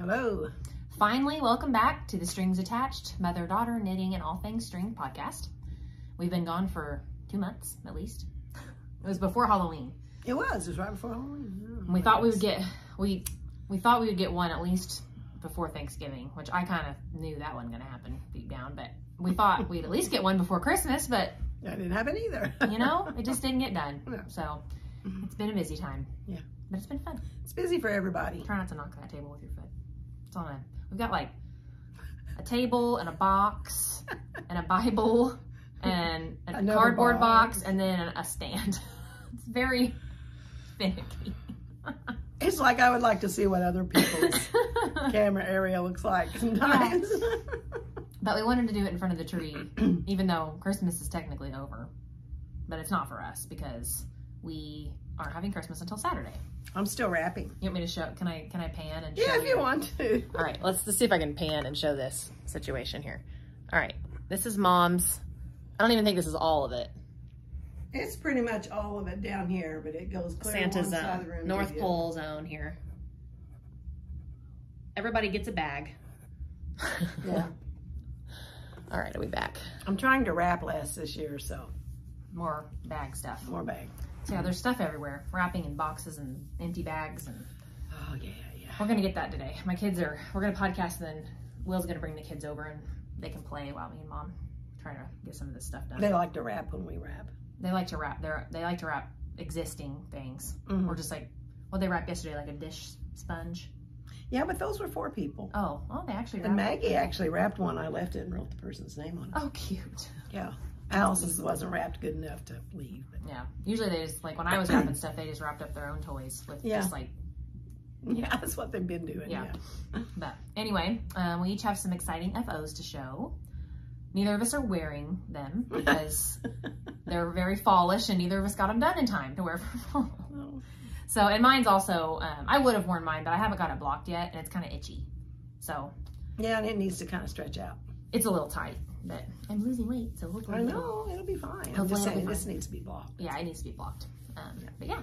Hello. Finally, welcome back to the Strings Attached Mother-Daughter Knitting and All Things String podcast. We've been gone for 2 months, at least. It was before Halloween. It was right before Halloween. We thought we would get, we thought we would get one at least before Thanksgiving, which I kind of knew that wasn't going to happen deep down, but we thought we'd at least get one before Christmas, but that didn't happen either. you know, it just didn't get done. No. So it's been a busy time. Yeah. But it's been fun. It's busy for everybody. Try not to knock that table with your foot. It's on a, we've got like a table and a box and a Bible and a Another cardboard box and then a stand. It's very finicky. It's like I would like to see what other people's camera area looks like sometimes. Yeah. But we wanted to do it in front of the tree, even though Christmas is technically over. But it's not for us because we aren't having Christmas until Saturday. I'm still wrapping. You want me to show? Can I pan and show Yeah, if you want to. All right, let's see if I can pan and show this situation here. All right, this is Mom's. I don't even think this is all of it. It's pretty much all of it down here, but it goes clear Santa one side of the zone, room. North Pole zone here. Everybody gets a bag. Yeah. All right, are we back? I'm trying to wrap less this year, so. More bag stuff. More bag. So yeah, there's stuff everywhere. Wrapping in boxes and empty bags. And Oh, yeah, yeah. we're going to get that today. My kids are, we're going to podcast and then Will's going to bring the kids over and they can play while me and Mom try to get some of this stuff done. They like to wrap when we wrap. They like to wrap. They like to wrap existing things, Mhm. or just like what they wrapped yesterday, like a dish sponge. Yeah, but those were 4 people. Oh, well, they actually. And wrapped Maggie actually wrapped one. I left it and wrote the person's name on it. Oh, cute. Yeah. Alice's wasn't wrapped good enough to leave. But. Yeah. Usually they just like when I was wrapping stuff, they just wrapped up their own toys with just like. Yeah, that's what they've been doing. Yeah. But anyway, we each have some exciting FOs to show. Neither of us are wearing them because they're very fallish and neither of us got them done in time to wear for fall. Oh. So, and mine's also, I would have worn mine, but I haven't got it blocked yet and it's kind of itchy. So. Yeah, and it needs to kind of stretch out. It's a little tight, but I'm losing weight, so hopefully I know, it'll be fine. I'm Hopefully just it'll be saying this fine. needs to be blocked. Yeah, it needs to be blocked. But yeah,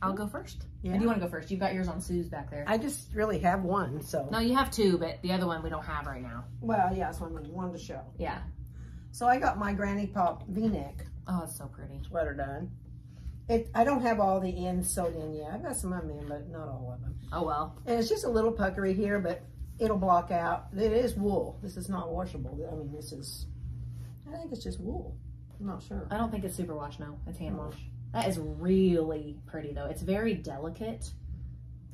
I'll go first. Yeah. Or do you want to go first? You've got yours on Sue's back there. I just really have one, so. No, you have 2, but the other one we don't have right now. Well, yeah, that's what I wanted to show. Yeah. So I got my Granny Pop V-neck Oh, it's so pretty. sweater done. I don't have all the ends sewed in yet. I've got some of them in, but not all of them. Oh, well. And it's just a little puckery here, but it'll block out. It is wool. This is not washable. I mean, I think it's just wool. I'm not sure. I don't think it's super wash, no. It's hand wash. That is really pretty, though. It's very delicate.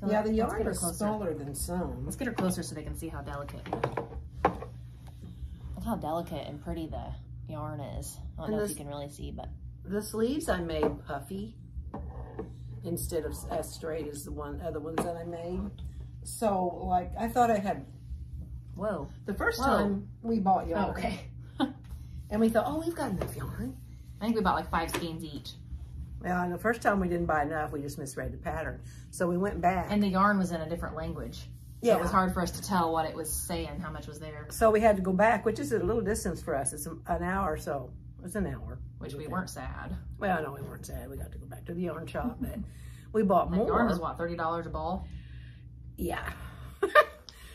Yeah, the Let's yarn get her is closer. smaller than some. Let's get her closer so they can see how delicate. Look how delicate and pretty the yarn is. I don't know if you can really see, but. The sleeves I made puffy instead of as straight as the other ones that I made. So, like, I thought I had. Whoa. The first time we bought yarn. Oh, okay. And we thought, oh, we've got enough yarn. I think we bought like 5 skeins each. Well, and the first time we didn't buy enough, we just misread the pattern. So we went back. And the yarn was in a different language. So Yeah. it was hard for us to tell what it was saying, how much was there. So we had to go back, which is a little distance for us. It's an hour or so. It's an hour. Which we weren't sad. Well, no, we weren't sad. We got to go back to the yarn shop, but we bought more. Yarn was what, $30 a ball? Yeah.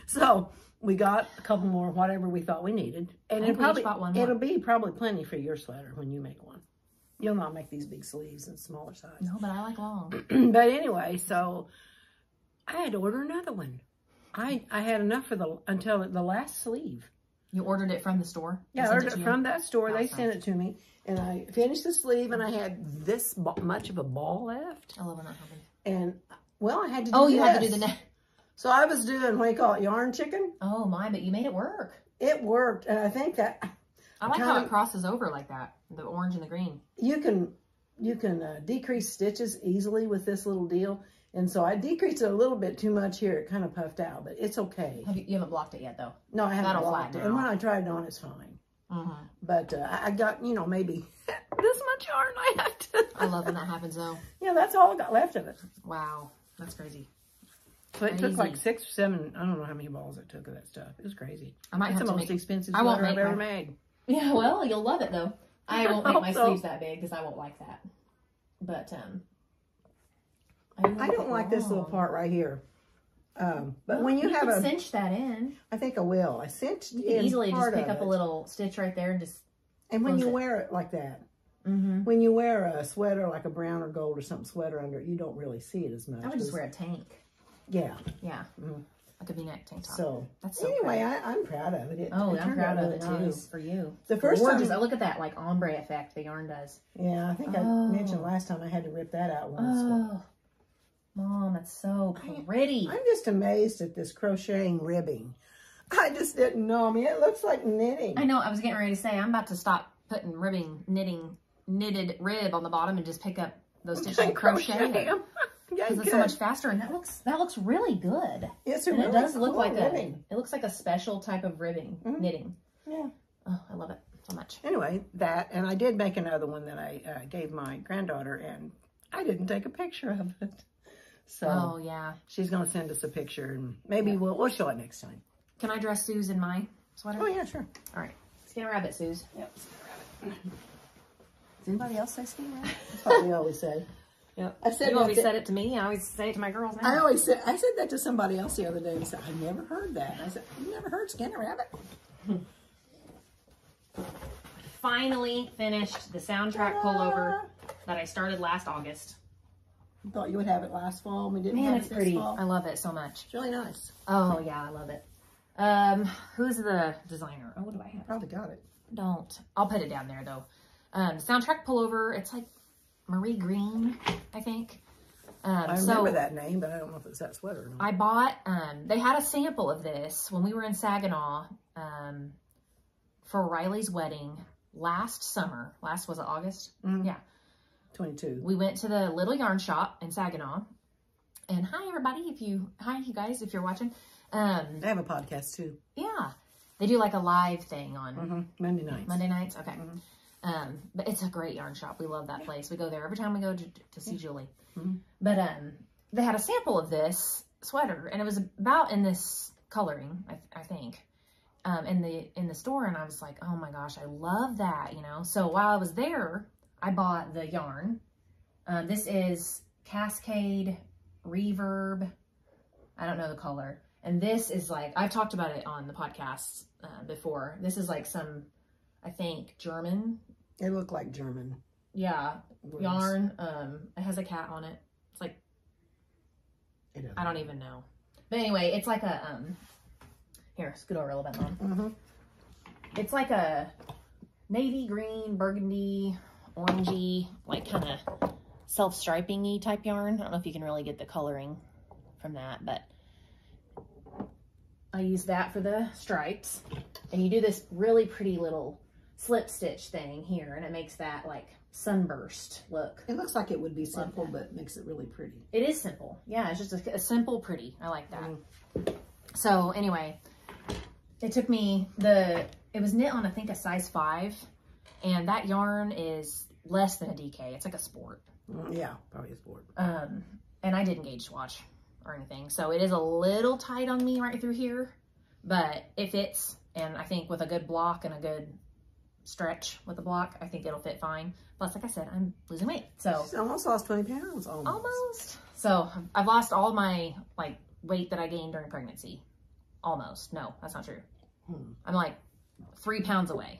So we got a couple more, whatever we thought we needed. And it'll be probably plenty for your sweater when you make one. You'll not make these big sleeves and smaller size. No, but I like long. But anyway, so I had to order another one. I had enough for until the last sleeve. You ordered it from the store? Yeah, I ordered it from that store. Awesome. They sent it to me. And I finished the sleeve and I had this much of a ball left. I love when that happens. And, well, I had to do Oh, you had to do the neck. So I was doing, what do you call it, yarn chicken? Oh, my, but you made it work. It worked. And I think that... I like how it crosses over like that, the orange and the green. You can decrease stitches easily with this little deal. And so I decreased it a little bit too much here. It kind of puffed out, but it's okay. You haven't blocked it yet, though. No, I haven't That'll blocked it. flatten And when out. I tried it on, it's fine. Mm-hmm. But I got, maybe this much yarn I have to. I love when that happens, though. Yeah, that's all I got left of it. Wow, that's crazy. So it took like 6 or 7, I don't know how many balls it took of that stuff. It was crazy. I might It's have the to most make expensive I won't sweater I've make ever my- made. Yeah, well, you'll love it, though. I won't make hope my so. sleeves that big because I won't like that. But, I don't like this little part right here. But when you have can cinch that in. I think I will. I cinched you can easily just pick up a little stitch right there and just. And when you wear it like that, when you wear a sweater like a brown or gold or something sweater under it, you don't really see it as much. I would just wear a tank. Yeah. Yeah. Like a V-neck tank top. So that's so anyway, I'm proud of it. I'm proud of it too. For you. The first time, I look at that like ombre effect the yarn does. Yeah, I think I mentioned last time I had to rip that out once. Oh, Mom, that's so pretty. I'm just amazed at this crocheting ribbing. I just didn't know. I mean, it looks like knitting. I know. I was getting ready to say I'm about to stop putting knitted rib on the bottom and just pick up those stitches and crochet them. Because it's so much faster, and that looks really good. Yes, it does look like ribbing. It looks like a special type of ribbing knitting. Yeah. Oh, I love it so much. Anyway, and I did make another one that I gave my granddaughter, and I didn't take a picture of it. So yeah, she's gonna send us a picture, and maybe we'll show it next time. Can I dress Suze in my sweater? Oh yeah, sure. All right, Skin Rabbit, Suze. Yep. Does anybody else say Skin Rabbit? That's what we always say. Yep. You always said it to me. I always say it to my girls now. I said that to somebody else the other day. And said, I never heard that. And I said, you never heard Skin Rabbit? Finally finished the soundtrack pullover that I started last August. I thought you would have it last fall. We didn't. Man, it's pretty. I love it so much. It's really nice. Oh yeah, I love it. Who's the designer? Oh, what do I have? Probably got it. I'll put it down there though. Soundtrack pullover. It's like Marie Green, I think. I remember that name, but I don't know if it's that sweater or not. I bought, they had a sample of this when we were in Saginaw for Riley's wedding last summer. Was it August? Yeah. 22. We went to the little yarn shop in Saginaw. And hi, everybody. Hi, you guys, if you're watching. They have a podcast, too. Yeah. They do like a live thing on Monday nights. Monday nights? Okay. But it's a great yarn shop. We love that place. We go there every time we go to see Julie. But they had a sample of this sweater, and it was about in this coloring, I think, in the store. And I was like, oh my gosh, I love that, you know. So while I was there, I bought the yarn. This is Cascade Reverb. I don't know the color. And this is like, I've talked about it on the podcast before. This is like some, I think, German. It looked like German. Yeah. Words. Yarn. It has a cat on it. It's like, I don't even know. But anyway, it's like a, here, scoot over a little bit, Mom. It's like a navy green, burgundy, orangey, like kind of self-striping-y type yarn. I don't know if you can really get the coloring from that, but I use that for the stripes. And you do this really pretty little slip stitch thing here, and it makes that like sunburst look. It looks like it would be simple, but makes it really pretty. It is simple. Yeah, it's just a simple pretty. I like that. So anyway, it took me it was knit on, I think, a size 5, and that yarn is less than a DK. It's like a sport. Yeah, probably a sport. And I didn't gauge swatch or anything. So it is a little tight on me right through here, but it fits. And I think with a good block and a good stretch with the block, I think it'll fit fine. Plus, like I said, I'm losing weight. So she's almost lost 20 pounds. Almost. So I've lost all my like weight that I gained during pregnancy. Almost. No, that's not true. I'm like 3 pounds away.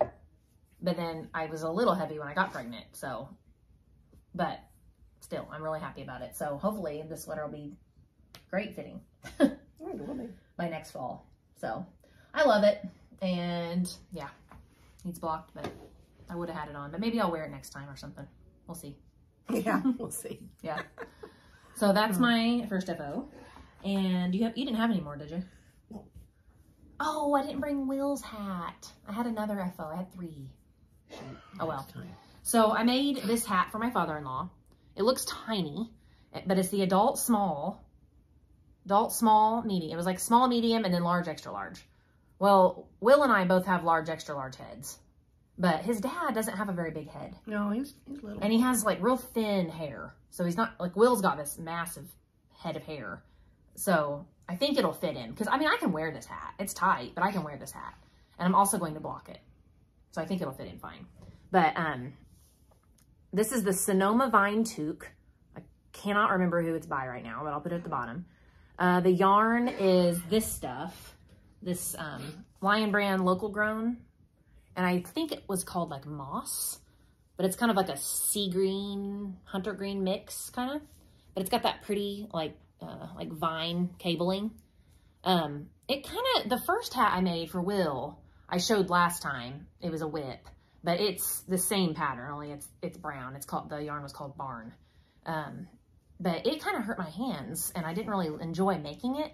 But then I was a little heavy when I got pregnant. So, but still, I'm really happy about it. So hopefully this sweater will be great fitting by next fall. So I love it. And yeah, needs blocked, but I would have had it on. But maybe I'll wear it next time or something. We'll see. Yeah, we'll see. Yeah. So that's my first FO. And you didn't have any more, did you? No. Oh, I didn't bring Will's hat. I had another FO. I had 3. Oh well. So I made this hat for my father-in-law. It looks tiny, but it's the adult small, medium. It was like small, medium, and then large, extra large. Well, Will and I both have large, extra large heads, but his dad doesn't have a very big head. No, he's little. And he has like real thin hair. So he's not, like Will's got this massive head of hair. So I think it'll fit him. Because, I mean, I can wear this hat. It's tight, but I can wear this hat. And I'm also going to block it. So I think it'll fit him fine. But this is the Sonoma Vine Toque. I cannot remember who it's by right now, but I'll put it at the bottom. The yarn is this stuff, this Lion Brand local grown. And I think it was called like moss, but it's kind of like a sea green, hunter green mix kind of. But it's got that pretty like vine cabling. It kind of, the first hat I made for Will, I showed last time, it was a whip, but it's the same pattern, only it's brown. It's called, the yarn was called Barn. But it kind of hurt my hands and I didn't really enjoy making it,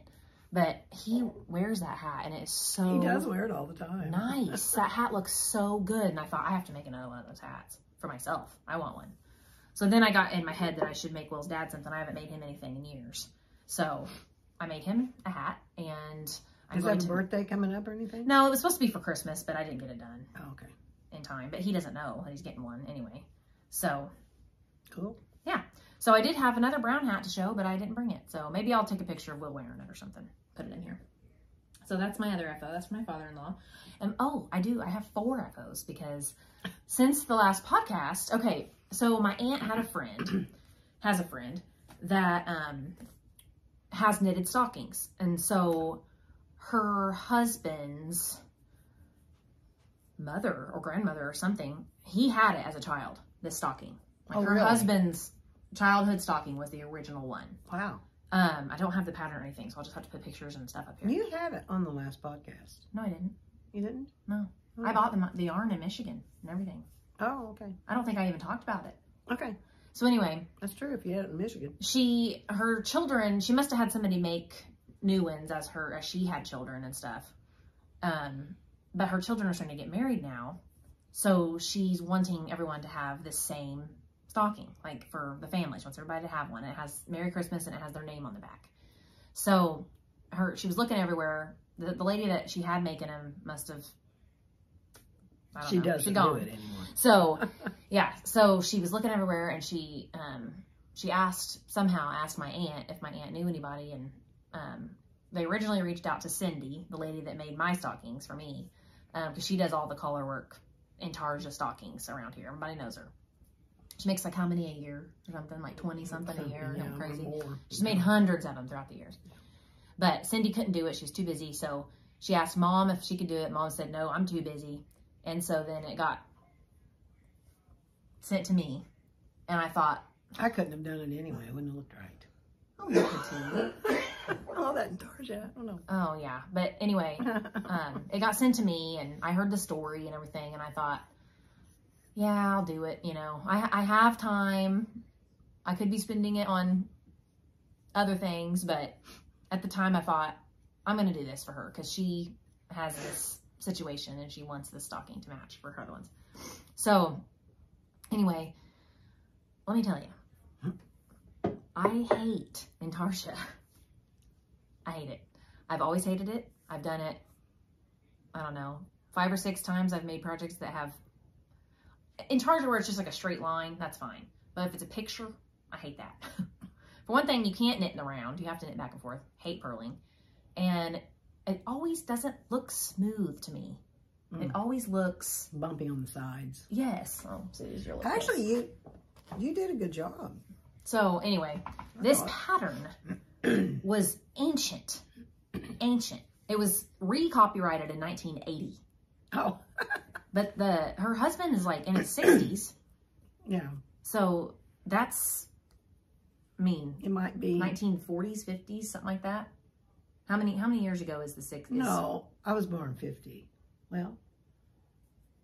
but he wears that hat and it's so He does wear it all the time. Nice. That hat looks so good. And I thought I have to make another one of those hats for myself. I want one. So then I got in my head that I should make Will's dad something. I haven't made him anything in years. So I made him a hat and Is that a birthday coming up or anything? No, it was supposed to be for Christmas, but I didn't get it done. Oh, okay. In time, but he doesn't know that he's getting one anyway. So cool. Yeah. So I did have another brown hat to show, but I didn't bring it. So maybe I'll take a picture of Will wearing it or something. Put it in here. So that's my other FO. That's my father-in-law. And oh, I have 4 FOs because since the last podcast, okay, so my aunt had a friend, has a friend that has knitted stockings. And so her husband's mother or grandmother or something, he had it as a child, this stocking. Like her really? husband's childhood stocking was the original one. Wow. I don't have the pattern or anything, so I'll just have to put pictures and stuff up here. You had it on the last podcast. No, I didn't. You didn't? No. Oh. I bought the yarn in Michigan and everything. Oh, okay. I don't think I even talked about it. Okay. So anyway. That's true if you had it in Michigan. Her children, she must have had somebody make new ones as she had children and stuff. But her children are starting to get married now. So she's wanting everyone to have the same stocking, like for the family. She wants everybody to have one. It has Merry Christmas and it has their name on the back. So she was looking everywhere. The lady that she had making them must have, I don't know. She doesn't do it anymore. So yeah, so she was looking everywhere and she asked my aunt if my aunt knew anybody, and they originally reached out to Cindy, the lady that made my stockings for me, because she does all the color work in charge of stockings around here. Everybody knows her. She makes like how many a year or something, like 20 something a year, something crazy. She's made hundreds of them throughout the years. But Cindy couldn't do it. She was too busy. So she asked Mom if she could do it. Mom said, no, I'm too busy. And so then it got sent to me. And I thought, I couldn't have done it anyway. It wouldn't have looked right. I'll look into it. All that in Target. I don't know. Oh, yeah. But anyway, it got sent to me and I heard the story and everything. And I thought, yeah, I'll do it. You know, I have time. I could be spending it on other things. But at the time I thought, I'm going to do this for her because she has this situation and she wants the stocking to match for her other ones. So anyway, let me tell you, I hate intarsia. I hate it. I've always hated it. I've done it, I don't know, 5 or 6 times. I've made projects that have intarsia where it's just like a straight line. That's fine. But if it's a picture, I hate that. For one thing, you can't knit in the round. You have to knit back and forth. Hate purling. And it always doesn't look smooth to me. It always looks bumpy on the sides. Yes. Oh, so your actually, you did a good job. So anyway, this pattern was ancient. Ancient. It was re-copyrighted in 1980. Oh. But her husband is like in his 60s. Yeah. So that's, I mean, it might be 1940s, 50s, something like that. How many years ago is the 60s? No, I was born 50. Well.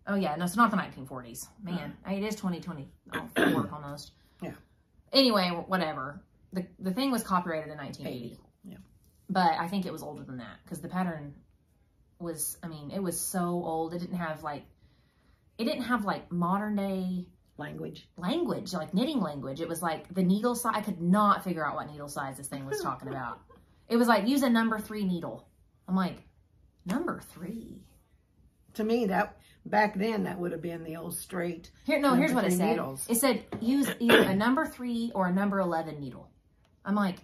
Oh yeah, no, it's not the 1940s. Man, it is 2024 almost. Yeah. Anyway, whatever. The thing was copyrighted in 1980. Yeah. But I think it was older than that because the pattern was, I mean, it was so old. It didn't have like modern day language, like knitting language. It was like the needle size. I could not figure out what needle size this thing was talking about. It was like, use a number 3 needle. I'm like, number 3? To me, that back then, that would have been the old straight. Here's what it said. Needles. It said, use either a number 3 or a number 11 needle. I'm like,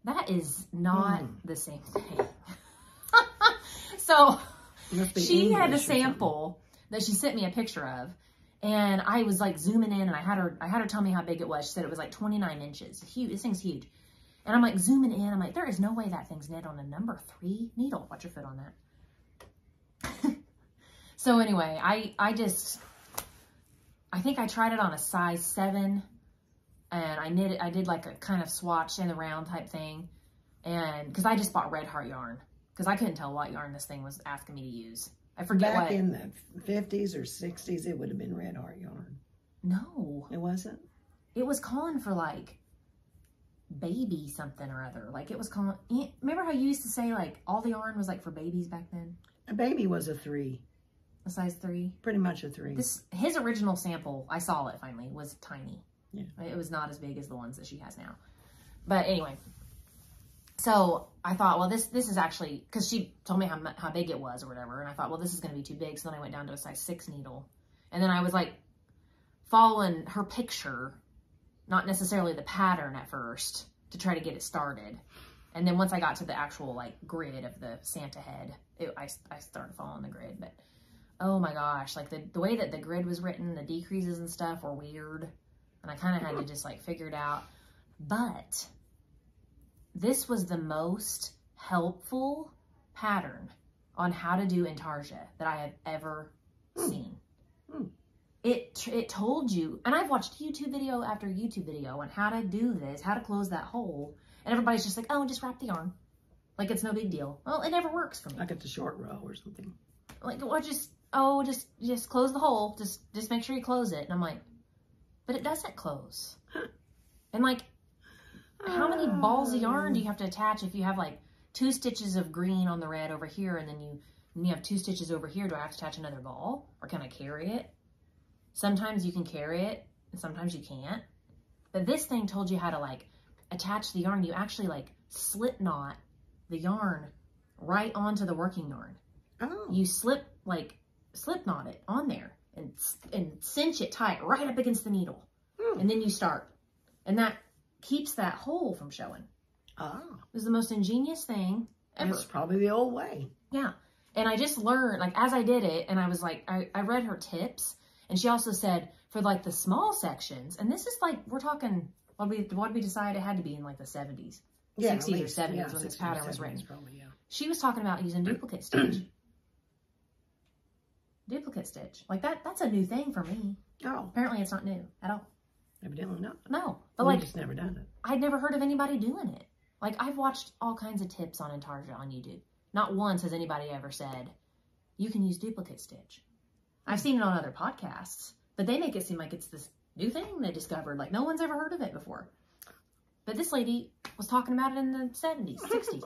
that is not the same thing. So she had a sample that she sent me a picture of. And I was like zooming in and I had her tell me how big it was. She said it was like 29 inches. Huge. This thing's huge. And I'm like zooming in. I'm like, there is no way that thing's knit on a number 3 needle. Watch your foot on that. So anyway, I think I tried it on a size 7, and I did like a kind of swatch in the round type thing. And because I just bought Red Heart yarn, because I couldn't tell what yarn this thing was asking me to use. I forget Back in the 50s or 60s, it would have been Red Heart yarn. No. It wasn't? It was calling for like baby something or other. Like it was calling, remember how you used to say like all the yarn was like for babies back then? A baby was a 3. A size 3? Pretty much a 3. His original sample, I saw it finally, was tiny. Yeah. It was not as big as the ones that she has now. But anyway, so I thought, well, this is actually, because she told me how big it was or whatever, and I thought, well, this is going to be too big. So then I went down to a size 6 needle. And then I was like following her picture, not necessarily the pattern at first, to try to get it started. And then once I got to the actual like grid of the Santa head, I started following the grid. But oh my gosh, like the way that the grid was written, the decreases and stuff were weird. And I kind of had to just like figure it out. But this was the most helpful pattern on how to do intarsia that I have ever seen. It told you, and I've watched YouTube video after YouTube video on how to do this, how to close that hole. And everybody's just like, oh, just wrap the yarn. Like it's no big deal. Well, it never works for me. Like at the short row or something. Like, well, just close the hole. Just make sure you close it. And I'm like, but it doesn't close. And like, how many balls of yarn do you have to attach if you have like 2 stitches of green on the red over here, and then you have 2 stitches over here? Do I have to attach another ball, or can I carry it? Sometimes you can carry it, and sometimes you can't. But this thing told you how to like attach the yarn. You actually like slip knot the yarn right onto the working yarn. Oh. You slip knot it on there and cinch it tight right up against the needle. And then you start. And that keeps that hole from showing. Oh. It was the most ingenious thing ever. It's probably the old way. Yeah. And I just learned, like, as I did it, and I was like, I read her tips, and she also said for like the small sections, and this is like, we're talking, what did we decide it had to be in like the 70s? Yeah, 60s or 70s when this pattern was written. Probably, yeah. She was talking about using duplicate stitch. Duplicate stitch. Like that's a new thing for me. Oh. Apparently it's not new at all. Evidently not. No. But We've like, just never done it. I'd never heard of anybody doing it. Like, I've watched all kinds of tips on intarsia on YouTube. Not once has anybody ever said, you can use duplicate stitch. I've seen it on other podcasts, but they make it seem like it's this new thing they discovered. Like, no one's ever heard of it before. But this lady was talking about it in the 70s, 60s.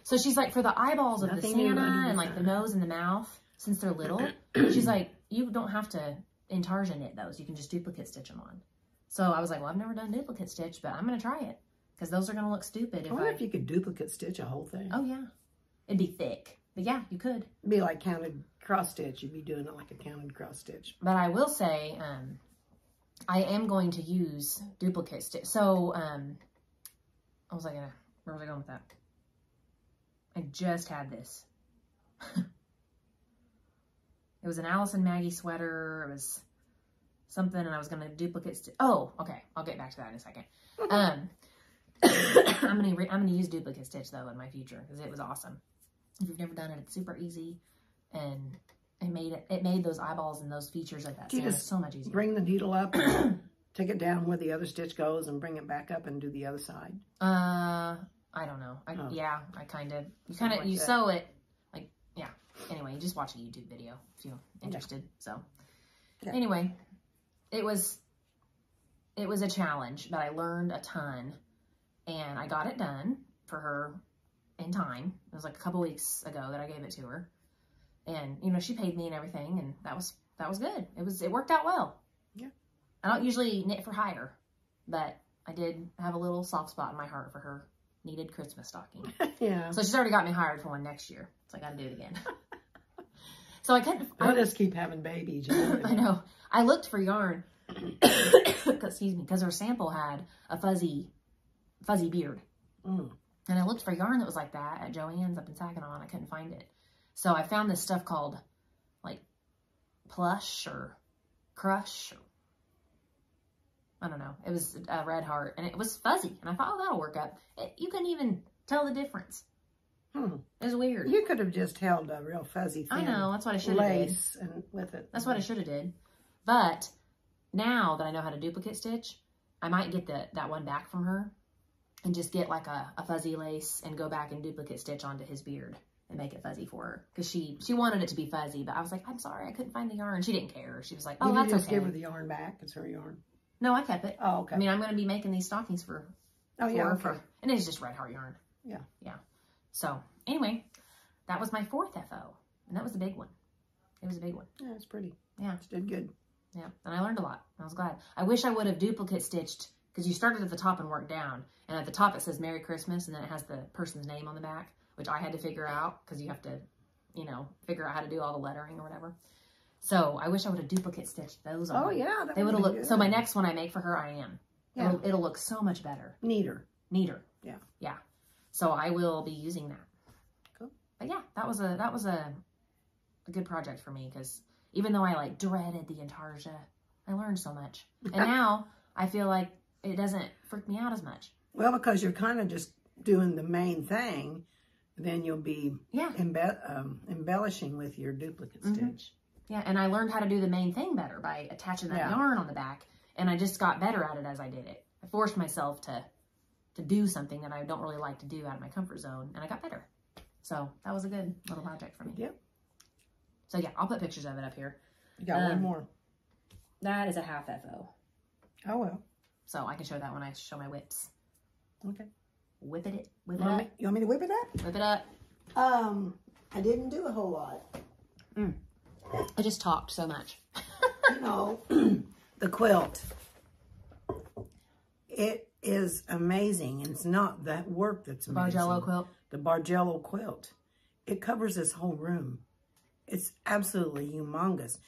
So she's like, for the eyeballs of the Santa and like the nose and the mouth, since they're little, she's like, you don't have to intarsia knit those. You can just duplicate stitch them on. So I was like, well, I've never done duplicate stitch, but I'm going to try it. Because those are going to look stupid. I wonder if you could duplicate stitch a whole thing. Oh, yeah. It'd be thick. But yeah, you could. It'd be like counted cross stitch. You'd be doing it like a counted cross stitch. But I will say, I am going to use duplicate stitch. So, where was I going with that? I just had this. It was an Alice and Maggie sweater. It was something, and I was going to duplicate stitch. Oh, okay. I'll get back to that in a second. I'm gonna use duplicate stitch though in my future because it was awesome. If you've never done it, it's super easy, and it made those eyeballs and those features of that Santa so much easier. Bring the needle up, take it down where the other stitch goes, and bring it back up and do the other side. I don't know. Yeah, you sew it like, yeah. Anyway, you just watch a YouTube video if you're interested. So anyway, it was a challenge, but I learned a ton. And I got it done for her in time. It was like a couple weeks ago that I gave it to her. And, you know, she paid me and everything, and that was good. It worked out well. Yeah. I don't usually knit for hire, but I did have a little soft spot in my heart for her needed Christmas stocking. Yeah. So she's already got me hired for one next year. So I got to do it again. So I couldn't. I'll just keep having babies. You know? I know. I looked for yarn, excuse me, because her sample had a fuzzy beard. And I looked for yarn that was like that at Joann's up in Saginaw, and I couldn't find it. So I found this stuff called like plush or crush. I don't know. It was a red heart, and it was fuzzy. And I thought, oh, that'll work out. You couldn't even tell the difference. It was weird. You could have just held a real fuzzy thin I know. That's what I should have did. Lace and with it. That's what I should have did. But now that I know how to duplicate stitch, I might get that one back from her and just get like a fuzzy lace and go back and duplicate stitch onto his beard and make it fuzzy for her. Because she wanted it to be fuzzy, but I was like, I'm sorry, I couldn't find the yarn. She didn't care. She was like, oh, that's okay. Did you just give her the yarn back? It's her yarn. No, I kept it. Oh, okay. I mean, I'm going to be making these stockings for her. And it's just red heart yarn. Yeah. Yeah. So, anyway, that was my 4th FO. And that was a big one. It was a big one. Yeah, it's pretty. Yeah. It did good. Yeah. And I learned a lot. I was glad. I wish I would have duplicate stitched, because you started at the top and worked down. And at the top it says Merry Christmas, and then it has the person's name on the back, which I had to figure out, because you have to, you know, figure out how to do all the lettering or whatever. So I wish I would have duplicate stitched those on. Oh, yeah. They would have looked. So my next one I make for her, I am. Yeah. It'll look so much better. Neater. Yeah. Yeah. So I will be using that. Cool. But yeah, that was a good project for me, because even though I like dreaded the intarsia, I learned so much. And now I feel like it doesn't freak me out as much. Well, because you're kind of just doing the main thing, then you'll be embellishing with your duplicate stitch. Yeah, and I learned how to do the main thing better by attaching that yarn on the back, and I just got better at it as I did it. I forced myself to do something that I don't really like to do out of my comfort zone, and I got better. So that was a good little project for me. Yep. So yeah, I'll put pictures of it up here. You got one more. That is a half FO. Oh, well. So I can show that when I show my whips. Okay. Whip it up. You want me to whip it up? Whip it up. I didn't do a whole lot. I just talked so much. You know, the quilt. It is amazing. It's not that work that's amazing. Bargello quilt. The Bargello quilt. It covers this whole room. It's absolutely humongous.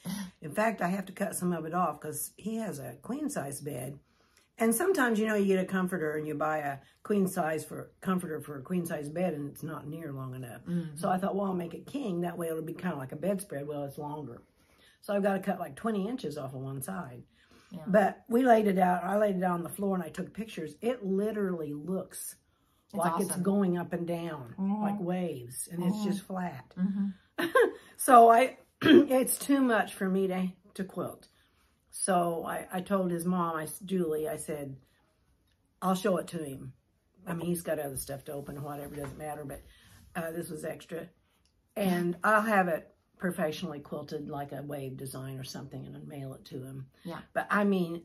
In fact, I have to cut some of it off because he has a queen size bed. And sometimes, you know, you get a comforter and you buy a queen size comforter for a queen size bed and it's not near long enough. So I thought, well, I'll make it king. That way it'll be kind of like a bedspread. Well, it's longer. So I've got to cut like 20 inches off of one side. Yeah. But we laid it out. I laid it out on the floor and I took pictures. It literally looks like awesome. It's going up and down like waves. And it's just flat. So it's too much for me to quilt. So I told his mom, Julie, I said, I'll show it to him. I mean, he's got other stuff to open or whatever, doesn't matter, but this was extra. And I'll have it professionally quilted like a wave design or something and then mail it to him. Yeah. But I mean,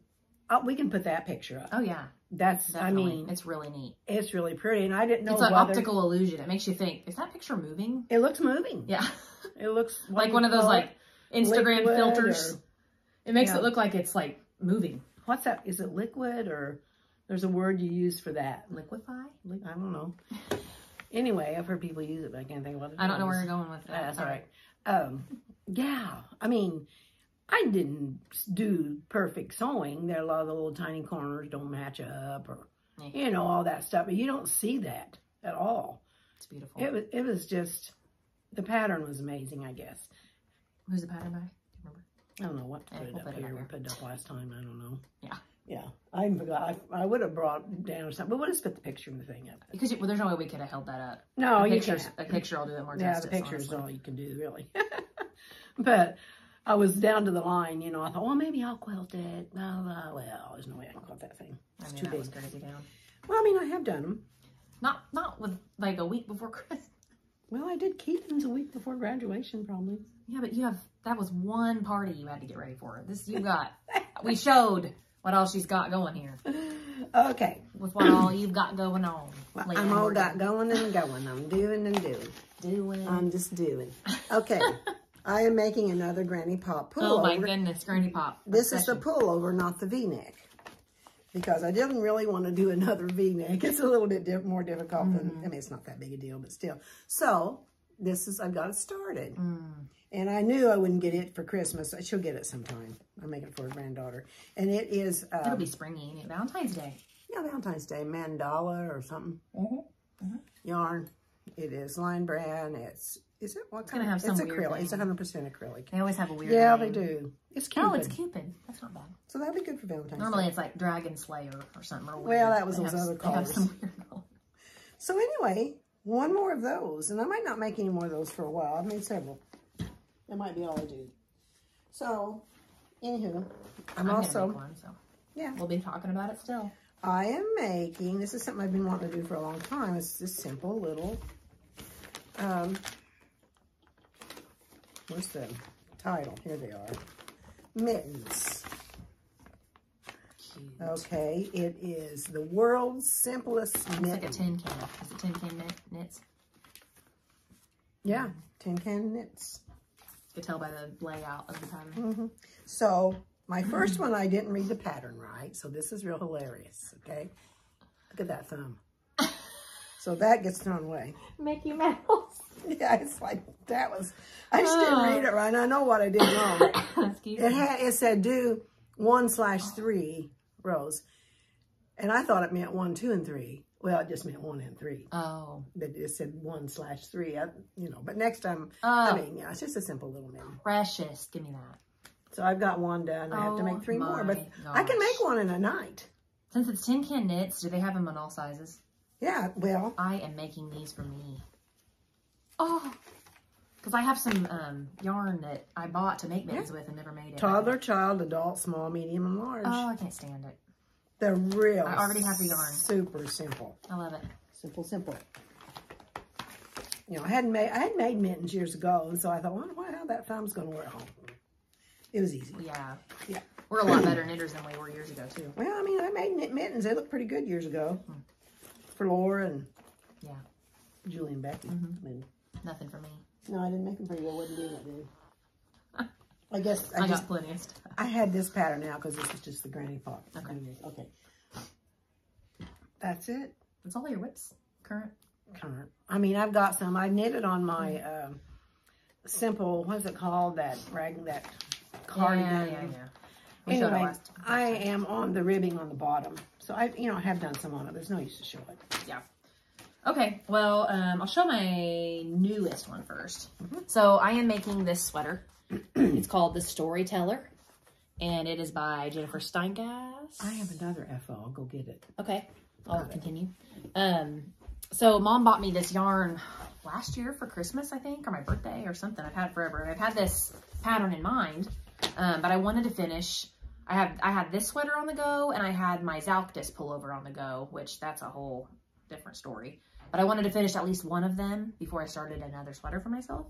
we can put that picture up. Oh, yeah. That's, definitely. I mean. It's really neat. It's really pretty. And I didn't know it's an optical illusion. It makes you think, is that picture moving? It looks moving. Yeah. It looks like one of those like Instagram filters. It makes it look like it's like moving. What's that? Is it liquid or there's a word you use for that? Liquefy? I don't know. Anyway, I've heard people use it, but I can't think what it is. I don't know where you're going with that. That's all right. Yeah. I mean, I didn't do perfect sewing. There are a lot of the little tiny corners don't match up or, you know, all that stuff. But you don't see that at all. It's beautiful. It was just, the pattern was amazing, I guess. Who's the pattern by? I don't know what to put it up here. We put it up last time. I don't know. Yeah. Yeah. I even forgot. I would have brought it down or something. But we'll just put the picture of the thing up. Because there's no way we could have held that up. No, you can't. A picture will do it more justice. Yeah, the picture is honestly. all you can do, really. But I was down to the line, you know. I thought, well, maybe I'll quilt it. Well, there's no way I can quilt that thing. It's too big. Was crazy down. Well, I mean, I have done them. Not with like a week before Christmas. Well, I did keep them a week before graduation, probably. Yeah, but that was one party you had to get ready for. We showed what all she's got going here. Okay. With what all you've got going on. Well, I'm all got going and going. I'm doing and doing. I'm just doing. Okay. I am making another Granny Pop pullover. Oh my goodness, Granny Pop. This is the pullover, not the V-neck. Because I didn't really want to do another V-neck. It's a little bit more difficult than, I mean, it's not that big a deal, but still. So, I've got it started. And I knew I wouldn't get it for Christmas. She'll get it sometime. I'm making it for her granddaughter. And it is... It'll be springy. Valentine's Day. Yeah, Valentine's Day. Mandala or something. Yarn. It is Line Brand. Is it what it's kind of? It's acrylic. It's 100% acrylic. They always have a weird Yeah, name. they do. It's Cupid. Oh, it's Cupid. That's not bad. So that'd be good for Valentine's Normally Day. it's like Dragon Slayer or something. Or well, that was those other colors. They have some weird colors. So anyway, one more of those. And I might not make any more of those for a while. I've made several. That might be all I do. So, anywho, I'm also... gonna make one, so yeah. We'll be talking about it still. I am making, this is something I've been wanting to do for a long time. It's this simple little, where's the title? Here they are. Mittens. Cute. Okay, it is the world's simplest mitten. It's like a tin can. Is it tin can knits? Yeah, tin can knits. You can tell by the layout of the pattern. So, my first one, I didn't read the pattern right, so this is real hilarious, okay? Look at that thumb. So that gets thrown away. Mickey Mouse. Yeah, it's like, that was, I just didn't read it right. I know what I did wrong. Excuse me. It said do 1/3 rows. And I thought it meant 1, 2, and 3. Well, it just meant 1 and 3. Oh. But it said 1/3, you know. But next time, Oh. I mean, yeah, it's just a simple little mitten. Precious. Give me that. So I've got one done. I have to make 3 more. But I can make one in a night. Since it's tin can knits, do they have them in all sizes? Yeah, well. I am making these for me. Oh. Because I have some yarn that I bought to make mittens with and never made it. Toddler, child, adult, small, medium, and large. Oh, I can't stand it. They're real. I already have the yarn. Super simple. I love it. Simple, simple. You know, I had made mittens years ago, and so I thought, well, I wonder how that thumb's going to work. It was easy. Yeah. Yeah. We're a lot better knitters than we were years ago, too. Well, I mean, I made mittens. They looked pretty good years ago. For Laura and Julie and Becky. I mean, nothing for me. no, I didn't make them for you. I wasn't doing it, did I? I guess I got plenty of stuff. I had this pattern now because this is just the granny pot. Okay. Okay. That's it. That's all your whips, current. I mean, I've got some. I knitted on my simple, what's it called? That cardigan. Yeah. Anyway, I am on the ribbing on the bottom. So I have done some on it. There's no use to show it. Yeah. Okay, well, I'll show my newest one first. So I am making this sweater. It's called The Storyteller, and it is by Jennifer Steingass. I have another FO. I'll go get it. Okay, I'll continue. So Mom bought me this yarn last year for Christmas, I think, or my birthday or something. I've had it forever, and I've had this pattern in mind, but I wanted to finish. I had this sweater on the go, and I had my Zalctis pullover on the go, which that's a whole different story. But I wanted to finish at least one of them before I started another sweater for myself.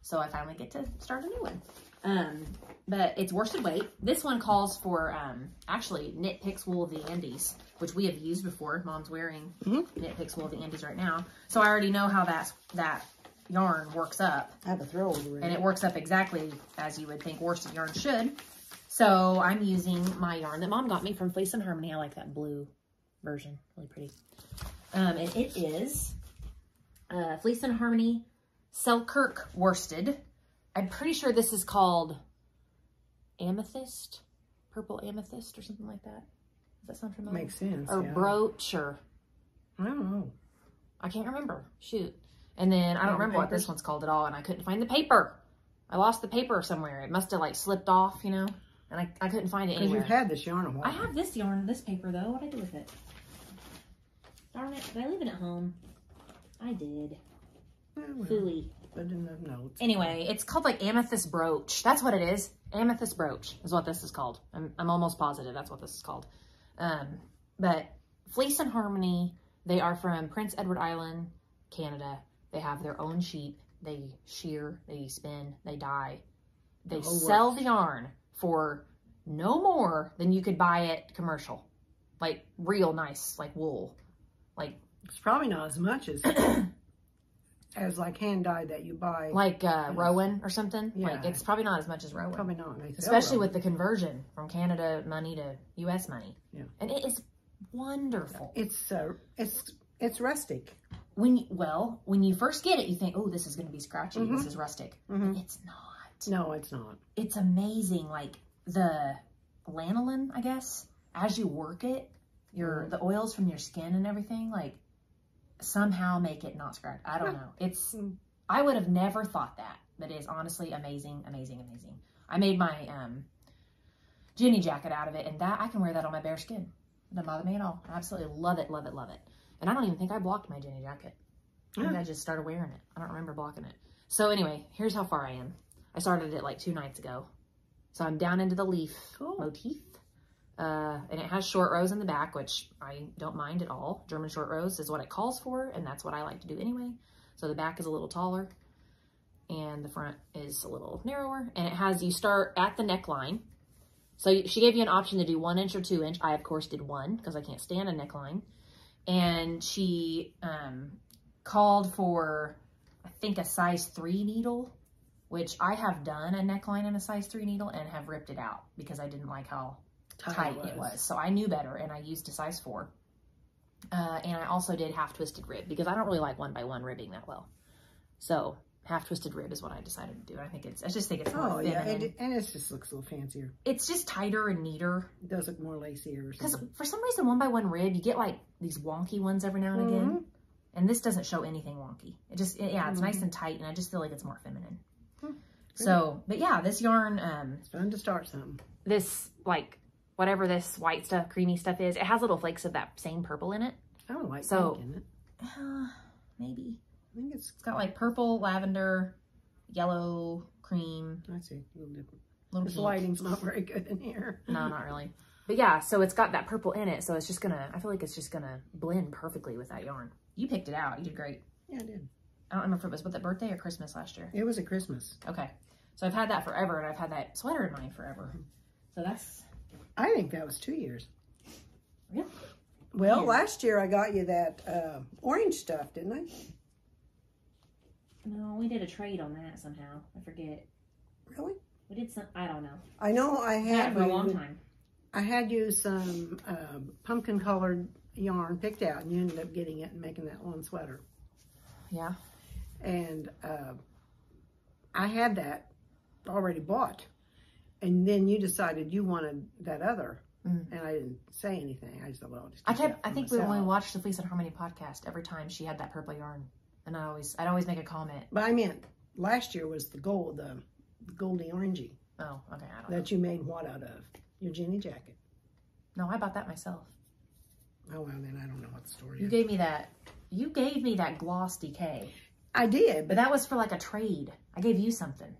So I finally get to start a new one. But it's worsted weight. This one calls for, actually, Knit Picks Wool of the Andes, which we have used before. Mom's wearing Knit Picks Wool of the Andes right now. So I already know how that yarn works up. I have a throw over it. And it works up exactly as you would think worsted yarn should. So I'm using my yarn that Mom got me from Fleece and Harmony. I like that blue version. Really pretty. And it is Fleece and Harmony Selkirk worsted. I'm pretty sure this is called amethyst, purple amethyst or something like that. Does that sound familiar? Makes sense. Or brooch, or I don't know. I can't remember. Shoot. And then I don't remember what this one's called at all, and I couldn't find the paper. I lost the paper somewhere. It must have like slipped off, you know, and I couldn't find it anywhere. You've had this yarn a while. I have this yarn, this paper though. What did I do with it? Darn it! Did I leave it at home? I did. Fooey. Put in the notes. Anyway, it's called like amethyst brooch. That's what it is. Amethyst brooch is what this is called. I'm almost positive that's what this is called. But Fleece and Harmony, they are from Prince Edward Island, Canada. They have their own sheep. They shear, they spin, they dye. They sell the yarn for no more than you could buy it commercial. Like real nice, like wool. Like it's probably not as much as as like hand dyed that you buy. Like Rowan or something. Yeah. Like it's probably not as much as Rowan. Probably not. Especially with the conversion from Canada money to US money. Yeah. And it is wonderful. It's rustic. When you first get it, you think, oh, this is going to be scratchy. This is rustic. It's not. No, it's not. It's amazing. Like the lanolin, I guess, as you work it, the oils from your skin and everything, like somehow make it not scratch. I don't know. It's, I would have never thought that, but it is honestly amazing, amazing, amazing. I made my Jenny jacket out of it, and that I can wear that on my bare skin. It doesn't bother me at all. I absolutely love it, love it, love it. And I don't even think I blocked my Jenny jacket. I think I just started wearing it. I don't remember blocking it. So anyway, here's how far I am. I started it like 2 nights ago. So I'm down into the leaf motif. And it has short rows in the back, which I don't mind at all. German short rows is what it calls for, and that's what I like to do anyway. So the back is a little taller, and the front is a little narrower. And it has, you start at the neckline. So she gave you an option to do 1 inch or 2 inch. I, of course, did 1 because I can't stand a neckline. And she called for, I think, a size 3 needle, which I have done a neckline in a size 3 needle and have ripped it out because I didn't like how tight it was. So I knew better, and I used a size 4. And I also did half twisted rib because I don't really like 1x1 ribbing that well. So half twisted rib is what I decided to do. I just think it's more feminine. And it just looks a little fancier. It's just tighter and neater. It does look more lacier. Because for some reason, 1x1 rib, you get like these wonky ones every now and again. And this doesn't show anything wonky. It just, it's nice and tight, and I just feel like it's more feminine. So, but yeah, this yarn. It's fun to start something. This, like, whatever this white stuff, creamy stuff is, it has little flakes of that same purple in it. I don't like pink in it. Maybe. I think it's got like purple, lavender, yellow, cream. I see. A little different. This lighting's not very good in here. No, not really. But yeah, so it's got that purple in it. So it's just gonna, I feel like it's just gonna blend perfectly with that yarn. You picked it out. You did great. Yeah, I did. I don't remember if it was the birthday or Christmas last year. It was at Christmas. Okay. So I've had that forever, and I've had that sweater in mind forever. So that's... I think that was 2 years. Yeah. Well, last year I got you that orange stuff, didn't I? No, we did a trade on that somehow. I forget. Really? We did some, I don't know. I know I had for a long time. I had you some pumpkin colored yarn picked out, and you ended up getting it and making that one sweater. Yeah. And I had that already bought, and then you decided you wanted that other, and I didn't say anything. I just thought, well, I'll just I think we only watched the Fleece and Harmony podcast every time she had that purple yarn, and I'd always make a comment. But I meant last year was the gold, the goldy orangey. Oh, okay. I don't know. That you made what out of? Your Jenny jacket. No, I bought that myself. Oh, well, then I don't know what the story is. You gave me that gloss decay. I did. But that was for like a trade. I gave you something.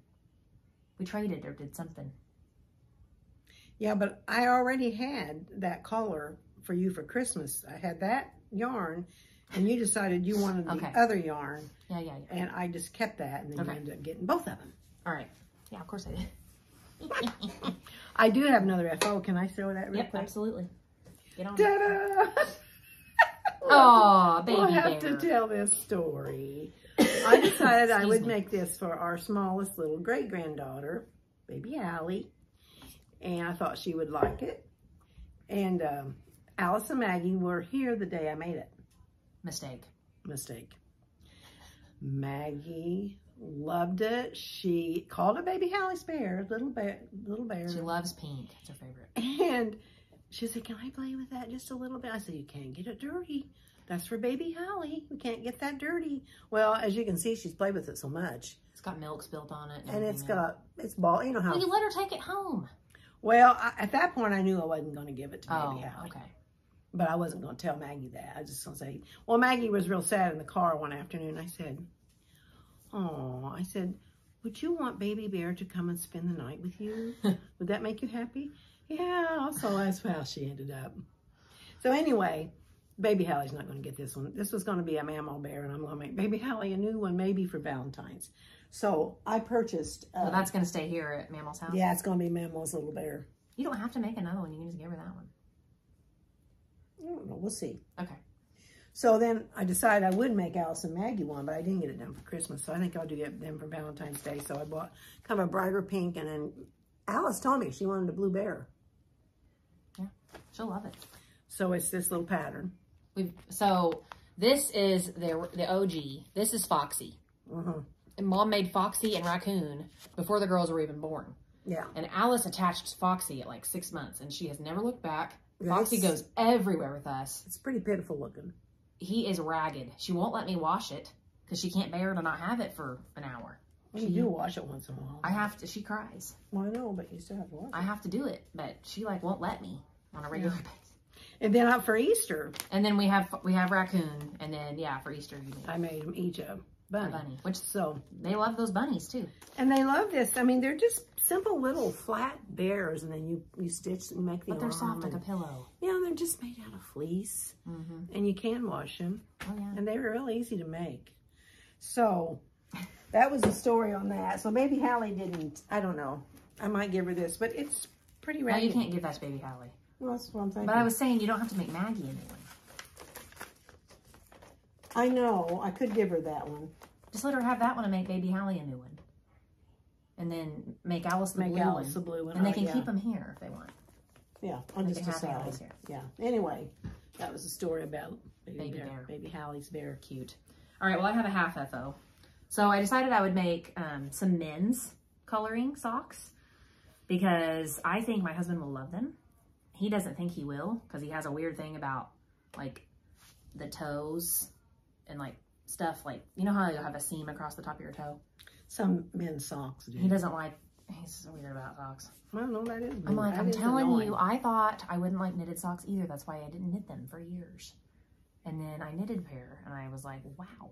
We traded or did something. Yeah, but I already had that color for you for Christmas. I had that yarn, and you decided you wanted the other yarn. Yeah. And I just kept that, and then you ended up getting both of them. All right. Yeah, of course I did. I do have another FO. Can I show that real quick? Absolutely. Get on. Ta-da! Oh, baby We'll have bear. to tell this story. I decided I would make this for our smallest little great-granddaughter, baby Allie. And I thought she would like it. And Alice and Maggie were here the day I made it. Mistake. Maggie loved it. She called it Baby Hallie's bear, little bear. She loves pink. It's her favorite. And she said, "Can I play with that just a little bit?" I said, "You can't get it dirty. That's for Baby Hallie. We can't get that dirty." Well, as you can see, she's played with it so much. It's got milk spilled on it. And it's ball. You know how. Well, you let her take it home. Well, at that point, I knew I wasn't going to give it to Baby Hallie. Okay. But I wasn't going to tell Maggie that. I was just going to say, well, Maggie was real sad in the car one afternoon. I said, "Oh," I said, "would you want Baby Bear to come and spend the night with you? Would that make you happy?" "Yeah." So that's how she ended up. So anyway, Baby Hallie's not going to get this one. This was going to be a mammal bear, and I'm going to make Baby Hallie a new one, maybe for Valentine's. So I purchased... so that's going to stay here at Mammal's house? Yeah, it's going to be Mammal's little bear. You don't have to make another one. You can just give her that one. I don't know. We'll see. Okay. So then I decided I would make Alice and Maggie one, but I didn't get it done for Christmas. So I think I'll do them for Valentine's Day. So I bought kind of a brighter pink, and then Alice told me she wanted a blue bear. Yeah, she'll love it. So it's this little pattern. So this is the OG. This is Foxy. And Mom made Foxy and Raccoon before the girls were even born. Yeah. And Alice attached Foxy at like 6 months, and she has never looked back. Yes. Foxy goes everywhere with us. It's pretty pitiful looking. he is ragged. She won't let me wash it because she can't bear to not have it for an hour. You do wash it once in a while. I have to. She cries. Well, I know, but you still have to wash it. I have to do it, but she like won't let me on a regular basis. And then out for Easter. And then we have raccoon, and then for Easter I made them each a bunny. Which so they love those bunnies too. And they love this. I mean, they're just simple little flat bears, and then you stitch and make the But they're soft like a pillow. Yeah, they're just made out of fleece, and you can wash them. Oh yeah. And they were real easy to make. So that was the story on that. So baby Hallie didn't. I don't know. I might give her this, but it's pretty ragged. No, you can't give that to baby Hallie. Well, that's what I'm thinking. But I was saying you don't have to make Maggie a new one. I know. I could give her that one. Just let her have that one and make baby Hallie a new one. And then make Alice the blue one. And they can keep them here if they want. Yeah, on just decide. Yeah. Anyway, that was the story about baby bear. Baby Hallie's bear. Cute. All right, well, I have a half FO. So I decided I would make some men's coloring socks because I think my husband will love them. He doesn't think he will because he has a weird thing about like the toes and like stuff like, you know how you have a seam across the top of your toe? Some men's socks do. He doesn't like, he's so weird about socks. Well, no, that is. I'm like, I'm telling you, I thought I wouldn't like knitted socks either. That's why I didn't knit them for years. And then I knitted a pair and I was like, wow,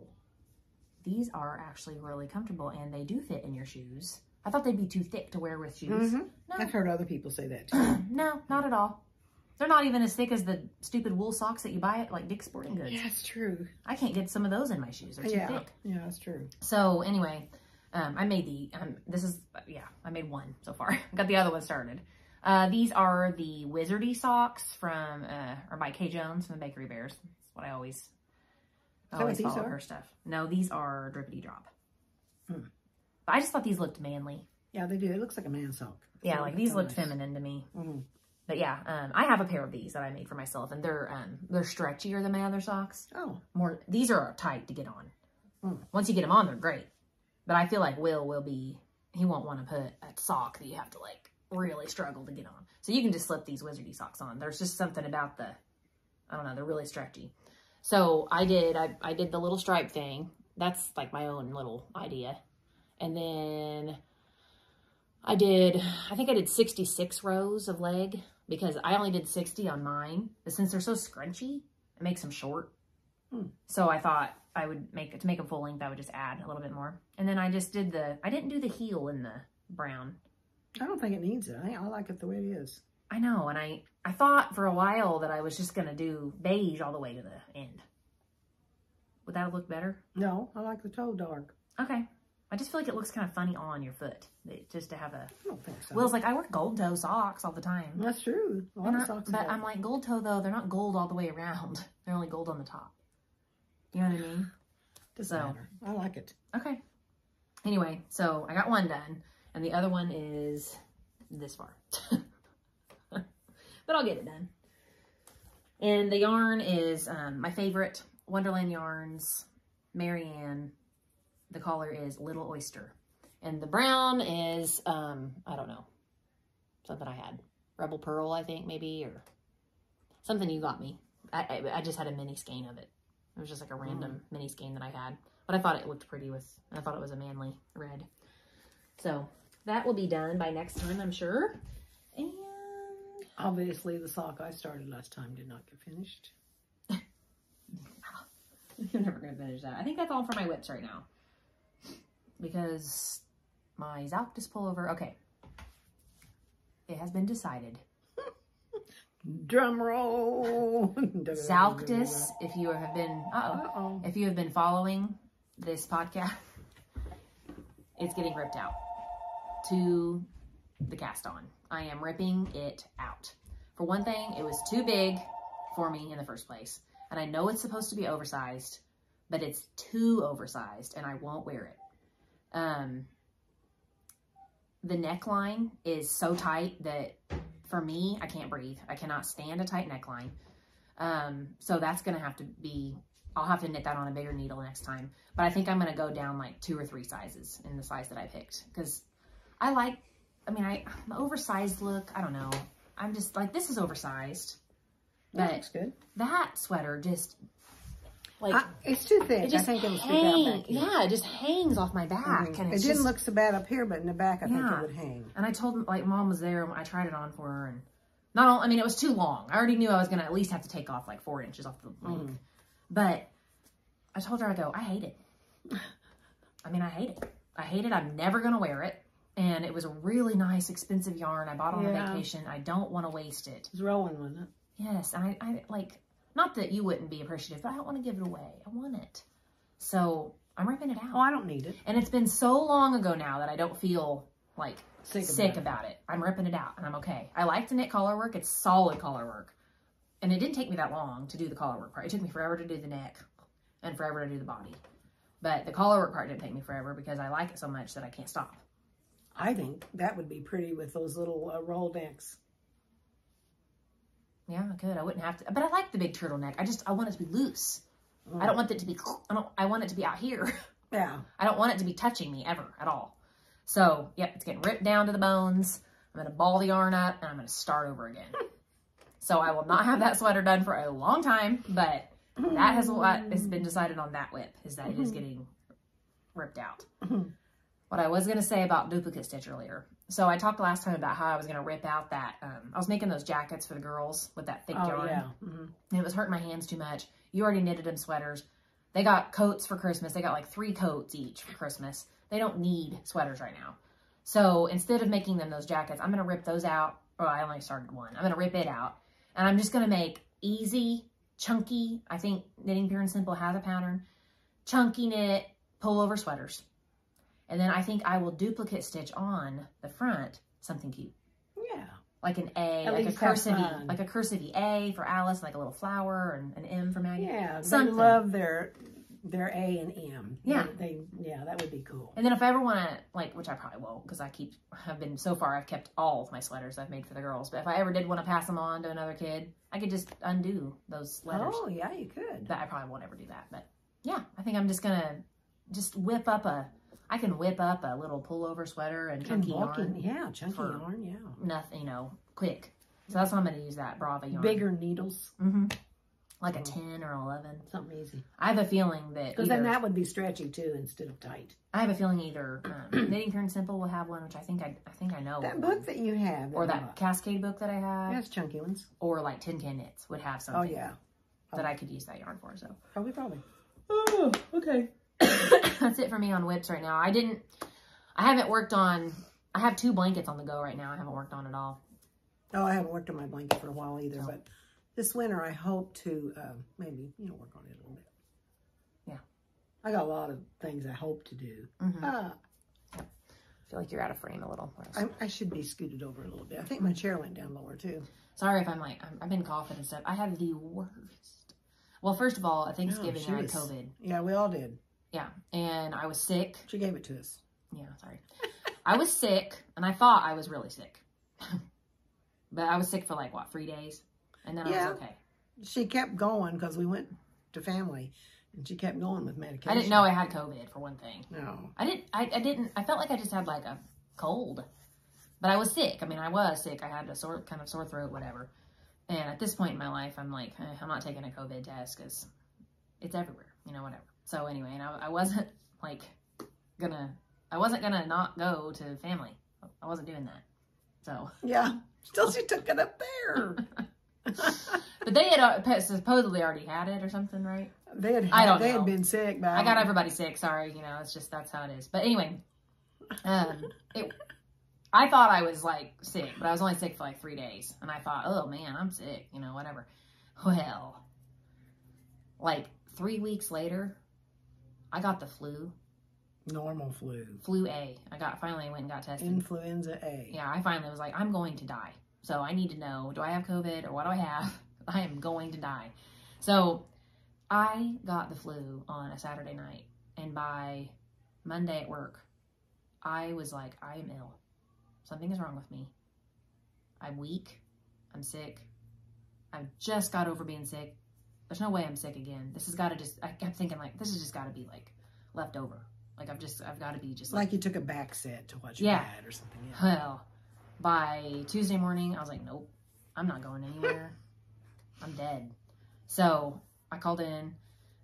these are actually really comfortable and they do fit in your shoes. I thought they'd be too thick to wear with shoes. No. I've heard other people say that too. No, not at all. They're not even as thick as the stupid wool socks that you buy at like Dick's Sporting Goods. Yeah, that's true. I can't get some of those in my shoes. They're too thick. Yeah, that's true. So anyway, I made I made one so far. I got the other one started. These are the Wizardy socks from, or by Kay Jones from the Bakery Bears. That's what I always follow her stuff. No, these are Drippity Drop. But I just thought these looked manly. Yeah, they do. It looks like a man sock. Yeah, like these looked feminine to me. But yeah, I have a pair of these that I made for myself, and they're stretchier than my other socks. Oh, these are tight to get on. Once you get them on, they're great. But I feel like he won't want to put a sock that you have to like really struggle to get on. So you can just slip these Wizardy socks on. There's just something about I don't know, they're really stretchy. So I did the little stripe thing. That's like my own little idea. And then I think I did 66 rows of leg because I only did 60 on mine. But since they're so scrunchy, it makes them short. So I thought I would to make them full length, I would just add a little bit more. And then I just did I didn't do the heel in the brown. I don't think it needs it. I like it the way it is. I know. And I thought for a while that I was just going to do beige all the way to the end. Would that have looked better? No, I like the toe dark. Okay. I just feel like it looks kind of funny on your foot. Just to have a... I don't think so. Will's like, I wear gold toe socks all the time. That's true. A lot of socks. But I'm like, gold toe, though, they're not gold all the way around. They're only gold on the top. You know what I mean? Doesn't matter. I like it. Okay. Anyway, so I got one done. And the other one is this far. But I'll get it done. And the yarn is my favorite Wonderland Yarns, Marianne. The color is Little Oyster. And the brown is, I don't know, something I had. Rebel Pearl, I think, maybe, or something you got me. I just had a mini skein of it. It was just like a random mini skein that I had. But I thought it looked pretty I thought it was a manly red. So that will be done by next time, I'm sure. And obviously the sock I started last time did not get finished. You're never going to finish that. I think that's all for my whips right now. Because my Zalctis pullover, okay. It has been decided. Drum roll. Zalctis, if you have been, if you have been following this podcast, it's getting ripped out to the cast on. I am ripping it out. For one thing, it was too big for me in the first place. And I know it's supposed to be oversized, but it's too oversized and I won't wear it. The neckline is so tight that for me, I can't breathe. I cannot stand a tight neckline. So that's going to have to be, I'll have to knit that on a bigger needle next time. But I think I'm going to go down like 2 or 3 sizes in the size that I picked. Because the oversized look, I don't know. I'm just like, this is oversized. That looks good. That sweater just, Like it's too thick. I think it'll stick out back here. Yeah, it just hangs off my back. And it didn't look so bad up here, but in the back, I think it would hang. And I told like Mom was there. I tried it on for her, and not all. I mean, it was too long. I already knew I was gonna at least have to take off like 4 inches off the length. But I told her, I go, I hate it. I mean, I hate it. I hate it. I'm never gonna wear it. And it was a really nice, expensive yarn. I bought on a vacation. I don't want to waste it. It was rolling, wasn't it? Yes. And I like, not that you wouldn't be appreciative, but I don't want to give it away. I want it. So I'm ripping it out. Oh, I don't need it. And it's been so long ago now that I don't feel like sick about it. I'm ripping it out and I'm okay. I like to knit collar work. It's solid collar work. And it didn't take me that long to do the collar work part. It took me forever to do the neck and forever to do the body. But the collar work part didn't take me forever because I like it so much that I can't stop. I think that would be pretty with those little roll necks. Yeah, I could. I wouldn't have to. But I like the big turtleneck. I want it to be loose. I don't want it to be, I want it to be out here. Yeah. I don't want it to be touching me ever at all. So, yeah, it's getting ripped down to the bones. I'm going to ball the yarn up and I'm going to start over again. So I will not have that sweater done for a long time, but that has what has been decided on that whip, is that it is getting ripped out. What I was going to say about duplicate stitch earlier. So I talked last time about how I was going to rip out that, I was making those jackets for the girls with that thick yarn. Yeah. And it was hurting my hands too much. You already knitted them sweaters. They got coats for Christmas. They got like 3 coats each for Christmas. They don't need sweaters right now. So instead of making them those jackets, I'm going to rip those out. Oh, I only started one. I'm going to rip it out. And I'm just going to make easy, chunky, I think Knitting Pure and Simple has a pattern, chunky knit pullover sweaters. And then I think I will duplicate stitch on the front something cute. Yeah. Like an A, like a cursive A for Alice, like a little flower, and an M for Maggie. Yeah, they love their A and M. Yeah. Yeah, that would be cool. And then if I ever want to, like, which I probably won't, because I've kept all of my sweaters I've made for the girls. But if I ever did want to pass them on to another kid, I could just undo those letters. Oh, yeah, you could. But I probably won't ever do that. But yeah, I think I'm just going to whip up a little pullover sweater and chunky yarn. Yeah, chunky yarn, yeah. Nothing, quick. So that's what I'm going to use, that Brava yarn. Bigger needles. Like a 10 or 11. Something easy. I have a feeling that because then that would be stretchy too instead of tight. I have a feeling either Knitting Pure and Simple will have one, which I think I know. That book that you have. Or that Cascade book that I have. That's chunky ones. Or like Tin Can Knits would have something. Oh, yeah. That I could use that yarn for, so. Probably. Oh, okay. That's it for me on whips right now. I have 2 blankets on the go right now. I haven't worked on at all. Oh, I haven't worked on my blanket for a while either, but this winter I hope to maybe, work on it a little bit. Yeah. I got a lot of things I hope to do. I feel like you're out of frame a little. I should be scooted over a little bit. I think my chair went down lower too. Sorry if I've been coughing and stuff. I have the worst. Well, first of all, at Thanksgiving I had COVID. Yeah, we all did. Yeah, and I was sick. She gave it to us. Yeah, sorry. I was sick, and I thought I was really sick. But I was sick for 3 days, and then I was okay. She kept going because we went to family, and she kept going with medication. I didn't know I had COVID, for one thing. No. I felt like I just had a cold. But I was sick. I mean, I was sick. I had a sore throat, whatever. And at this point in my life, I'm like, I'm not taking a COVID test because it's everywhere, whatever. So anyway, and I wasn't gonna not go to family. I wasn't doing that. So. Yeah. Still, she took it up there. But they had supposedly already had it or something, right? They had been sick. But I got everybody sick. Sorry. It's just, that's how it is. But anyway, I thought I was sick, but I was only sick for 3 days. And I thought, oh man, I'm sick, whatever. Well, 3 weeks later, I got the flu. Normal flu. Flu A. Finally went and got tested. Influenza A. Yeah, I finally was like, I'm going to die. So I need to know, do I have COVID or what do I have? I am going to die. So I got the flu on a Saturday night. And by Monday at work, I was like, I am ill. Something is wrong with me. I'm weak. I'm sick. I just got over being sick. There's no way I'm sick again. This has got to I kept thinking this has just got to be left over. I've got to be just you took a back set to what you had or something. Yeah. Well, by Tuesday morning, I was like, nope, I'm not going anywhere. I'm dead. So I called in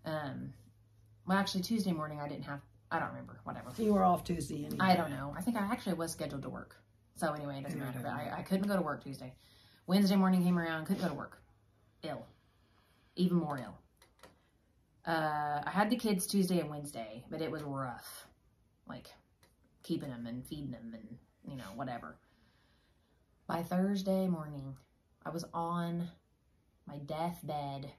Well, actually, Tuesday morning I didn't have, I don't remember, whatever. You were off Tuesday anyway. I don't know. I think I actually was scheduled to work. So anyway, it doesn't matter. But I couldn't go to work Tuesday. Wednesday morning came around, couldn't go to work. Ill. Even more ill. I had the kids Tuesday and Wednesday, but it was rough. Like, keeping them and feeding them and, you know, whatever. By Thursday morning, I was on my deathbed.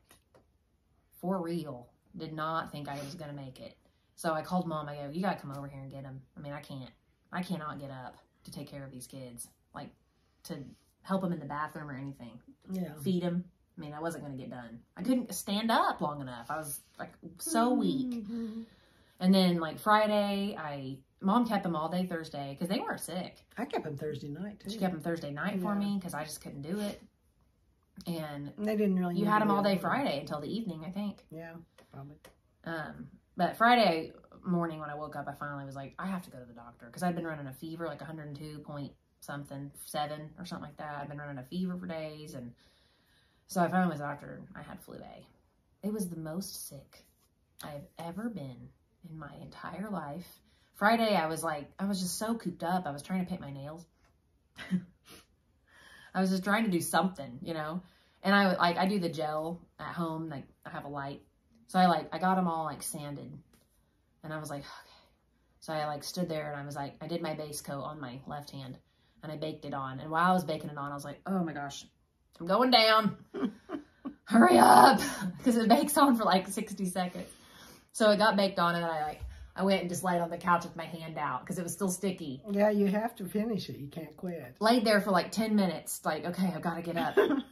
For real. Did not think I was going to make it. So I called Mom. I go, you got to come over here and get them. I mean, I cannot get up to take care of these kids. Like, to help them in the bathroom or anything. Yeah. Feed them. I mean, I wasn't going to get done. I couldn't stand up long enough. I was, like, so weak. And then, like, Friday, Mom kept them all day Thursday because they weren't sick. I kept them Thursday night, too. She kept them Thursday night for me because I just couldn't do it. And they didn't really. You had them all day Friday until the evening, I think. Yeah, probably. But Friday morning when I woke up, I finally was like, I have to go to the doctor because I'd been running a fever, like 102 point something, 7 or something like that. I'd been running a fever for days, and so I finally was the doctor. I had flu A. It was the most sick I've ever been in my entire life. Friday, I was just so cooped up. I was trying to paint my nails. I was just trying to do something, you know, and I do the gel at home. Like, I have a light. So I got them all like sanded, and I was like, okay. So I stood there and I was like, I did my base coat on my left hand and I baked it on. And while I was baking it on, I was like, oh my gosh, I'm going down. Hurry up. Because it bakes on for like 60 seconds. So it got baked on, and I went and just laid on the couch with my hand out because it was still sticky. Yeah, you have to finish it. You can't quit. Laid there for like 10 minutes. Like, okay, I've got to get up. I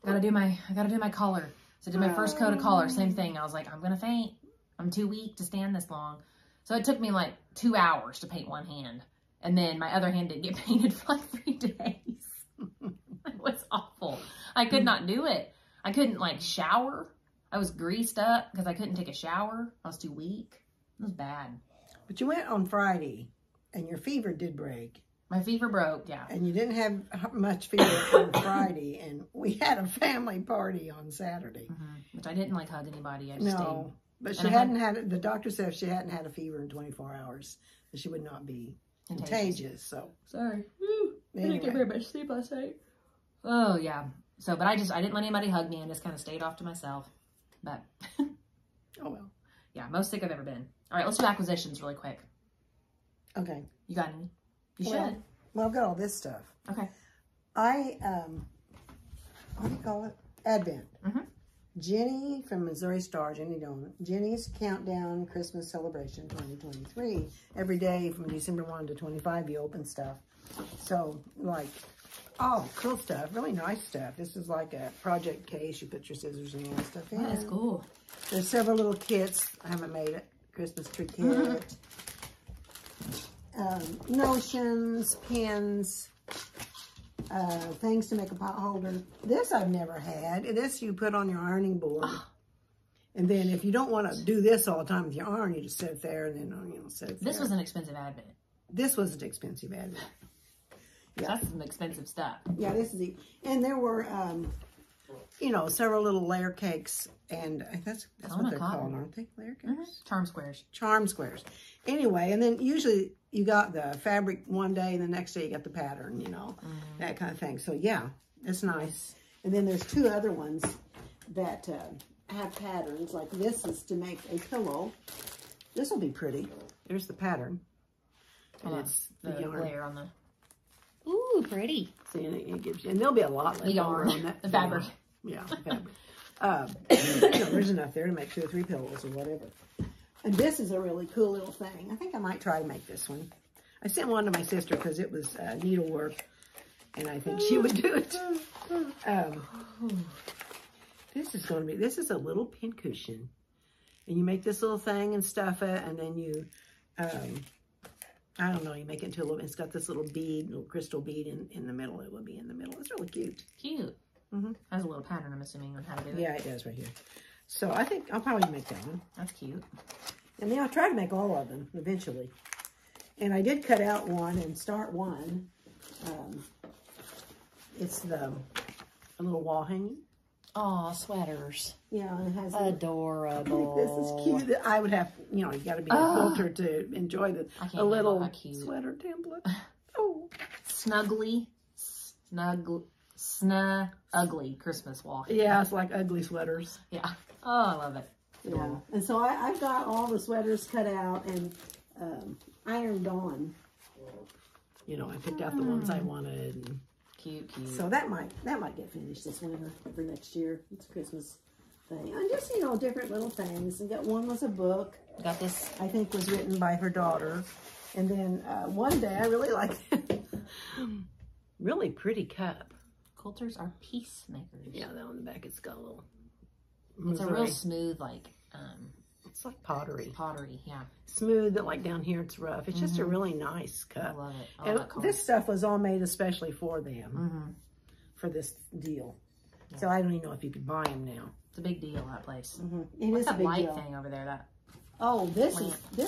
gotta do my collar. So I did my first coat of collar. Same thing. I was like, I'm going to faint. I'm too weak to stand this long. So it took me like 2 hours to paint one hand. And then my other hand didn't get painted for like 3 days. It was awful. I could not do it. I couldn't like shower. I was greased up because I couldn't take a shower. I was too weak. It was bad. But you went on Friday, and your fever did break. My fever broke, yeah. And you didn't have much fever on Friday, and we had a family party on Saturday. Which I didn't like hug anybody. I just stayed. But she hadn't had, the doctor said if she hadn't had a fever in 24 hours, that she would not be contagious. So sorry. I didn't get very much sleep last night. Oh, yeah. So, but I didn't let anybody hug me and just kind of stayed off to myself. But, oh well. Yeah, most sick I've ever been. All right, let's do acquisitions really quick. Okay. You got any? You should. Well, I've got all this stuff. Okay. What do you call it? Advent. Jenny from Missouri Star, Jenny Donut. Jenny's Countdown Christmas Celebration 2023. Every day from December 1 to 25, you open stuff. So, like, cool stuff. Really nice stuff. This is like a project case. You put your scissors and all that stuff in. That's cool. There's several little kits. I haven't made it. Christmas tree kit. Notions, pins, things to make a pot holder. This I've never had. This you put on your ironing board. And then if you don't want to do this all the time with your iron, you just sit there and then, sit there. This was an expensive Advent. This was an expensive Advent. Yeah. That's some expensive stuff. Yeah, this is and there were, several little layer cakes. And that's what they're called, aren't they? Layer cakes? Charm squares. Charm squares. Anyway, and then usually you got the fabric one day and the next day you got the pattern, that kind of thing. So, yeah, it's nice. And then there's 2 other ones that have patterns. Like this is to make a pillow. This will be pretty. There's the pattern. And it's the yarn. Layer on the... Ooh, pretty. See, and it gives you... And there'll be a lot left yarn on that. The fabric. Yeah, the fabric. There's enough there to make 2 or 3 pillows or whatever. And this is a really cool little thing. I think I might try to make this one. I sent one to my sister because it was needlework, and I think she would do it. This is a little pin cushion. And you make this little thing and stuff it, and then you, I don't know, you make it into a little, it's got this little bead, little crystal bead in the middle. It will be in the middle. It's really cute. Cute. Has a little pattern, I'm assuming, on how to do it. Yeah, it does right here. So I think I'll probably make that one. That's cute. And then I'll try to make all of them eventually. And I did cut out one and start one. It's a little wall hanging. Oh, sweaters. Yeah, it has adorable. This is cute. I would have, you know, you got to be a quilter to enjoy a little sweater template. Oh, snuggly Christmas wash. Yeah, it's like ugly sweaters. Yeah. Oh, I love it. Yeah. And so I've got all the sweaters cut out and ironed on. You know, I picked out the ones I wanted. And cute. So that might get finished this winter for next year. It's a Christmas thing. And just, you know, different little things. And one was a book. Got this. I think was written by her daughter. And then one day I really liked it. Really pretty cup. Quilters are peacemakers. Yeah, that on the back it's got a little. It's a real smooth, like. It's like pottery. Pottery, yeah. Smooth, but like down here it's rough. It's just a really nice cup. I love it. And this stuff was all made especially for them. For this deal. Yeah. So I don't even know if you could buy them now. It's a big deal, that place. What's that light thing over there? That. Oh, this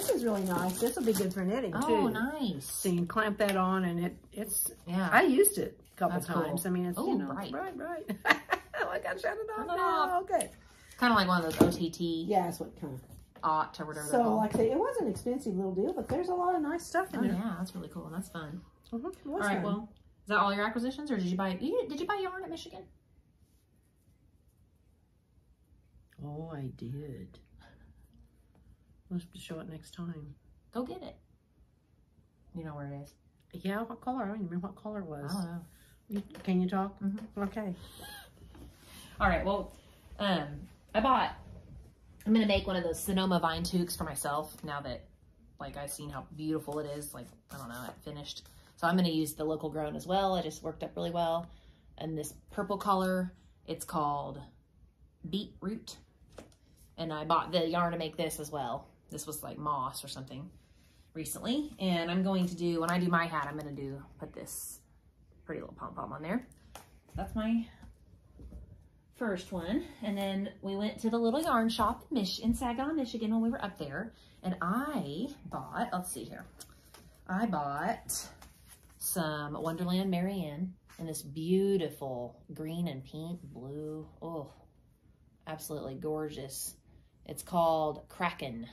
is really nice. This will be good for knitting too. Oh, nice. So you can clamp that on, and it's. Yeah. I used it a couple times. Cool. I mean, it's bright. Right. Oh, I got to shut it off now. Okay. Kind of like one of those OTT. Yeah, that's what kind of. Or whatever. So, like I say, it was an expensive little deal, but there's a lot of nice stuff in there. Yeah, that's really cool and that's fun. All right, well, is that all your acquisitions, or did you buy? Did you buy yarn at Michigan? Oh, I did. We'll have to show it next time. Go get it. You know where it is. Yeah, what color? I don't even remember what color it was. I don't know. Can you talk? Okay. All right. Well, I'm going to make one of those Sonoma vine toques for myself now that, like, I've seen how beautiful it is. Like, I don't know, it finished. So I'm going to use the local grown as well. It just worked up really well. And this purple color, it's called Beetroot. And I bought the yarn to make this as well. This was like moss or something recently. And I'm going to do, when I do my hat, I'm going to put this pretty little pom-pom on there. That's my first one. And then we went to the little yarn shop in Saginaw, Michigan when we were up there. And I bought, let's see here. I bought some Wonderland Marianne in this beautiful green and pink blue. Oh, absolutely gorgeous. It's called Kraken.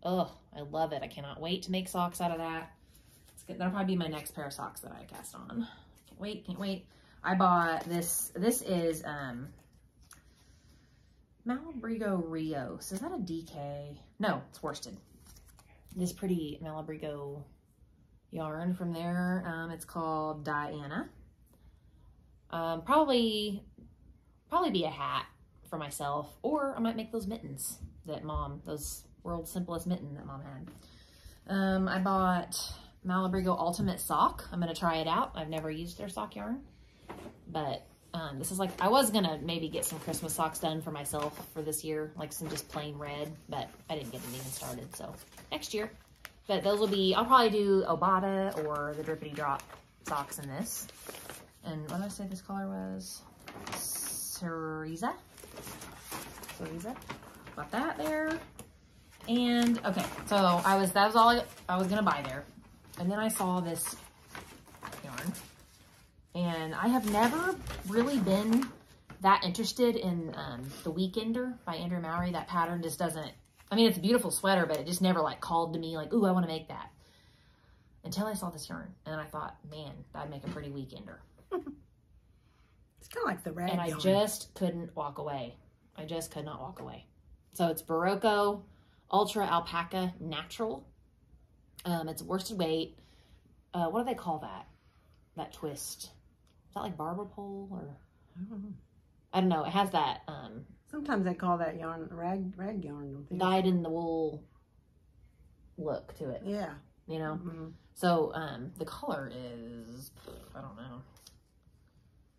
Oh, I love it. I cannot wait to make socks out of that. It's good. That'll probably be my next pair of socks that I cast on. Can't wait. I bought this. This is Malabrigo Rios. Is that a DK? No, it's worsted. This pretty Malabrigo yarn from there. It's called Diana. Probably be a hat for myself, or I might make those mittens that those world's simplest mitten that Mom had. I bought Malabrigo Ultimate Sock. I'm going to try it out. I've never used their sock yarn, but this is like, I was going to maybe get some Christmas socks done for myself for this year, like some just plain red, but I didn't get it even started, so next year. But those will be, I'll probably do Obata or the Drippity Drop socks in this. And what did I say this color was? Cerise. Got that there. And okay, so that was all I was gonna buy there. And then I saw this yarn, and I have never really been that interested in the Weekender by Andrew Mowry. That pattern just doesn't, I mean, it's a beautiful sweater, but it just never like called to me like, ooh, I want to make that. Until I saw this yarn, and I thought, man, that'd make a pretty Weekender. It's kind of like the rag yarn. And I just couldn't walk away. I just could not walk away. So it's Barocco Ultra Alpaca Natural. It's worsted weight. What do they call that? That twist. Is that like barber pole or? I don't know. It has that. Sometimes they call that yarn rag yarn. Don't they? Dyed in the wool look to it. Yeah. You know? So the color is, I don't know.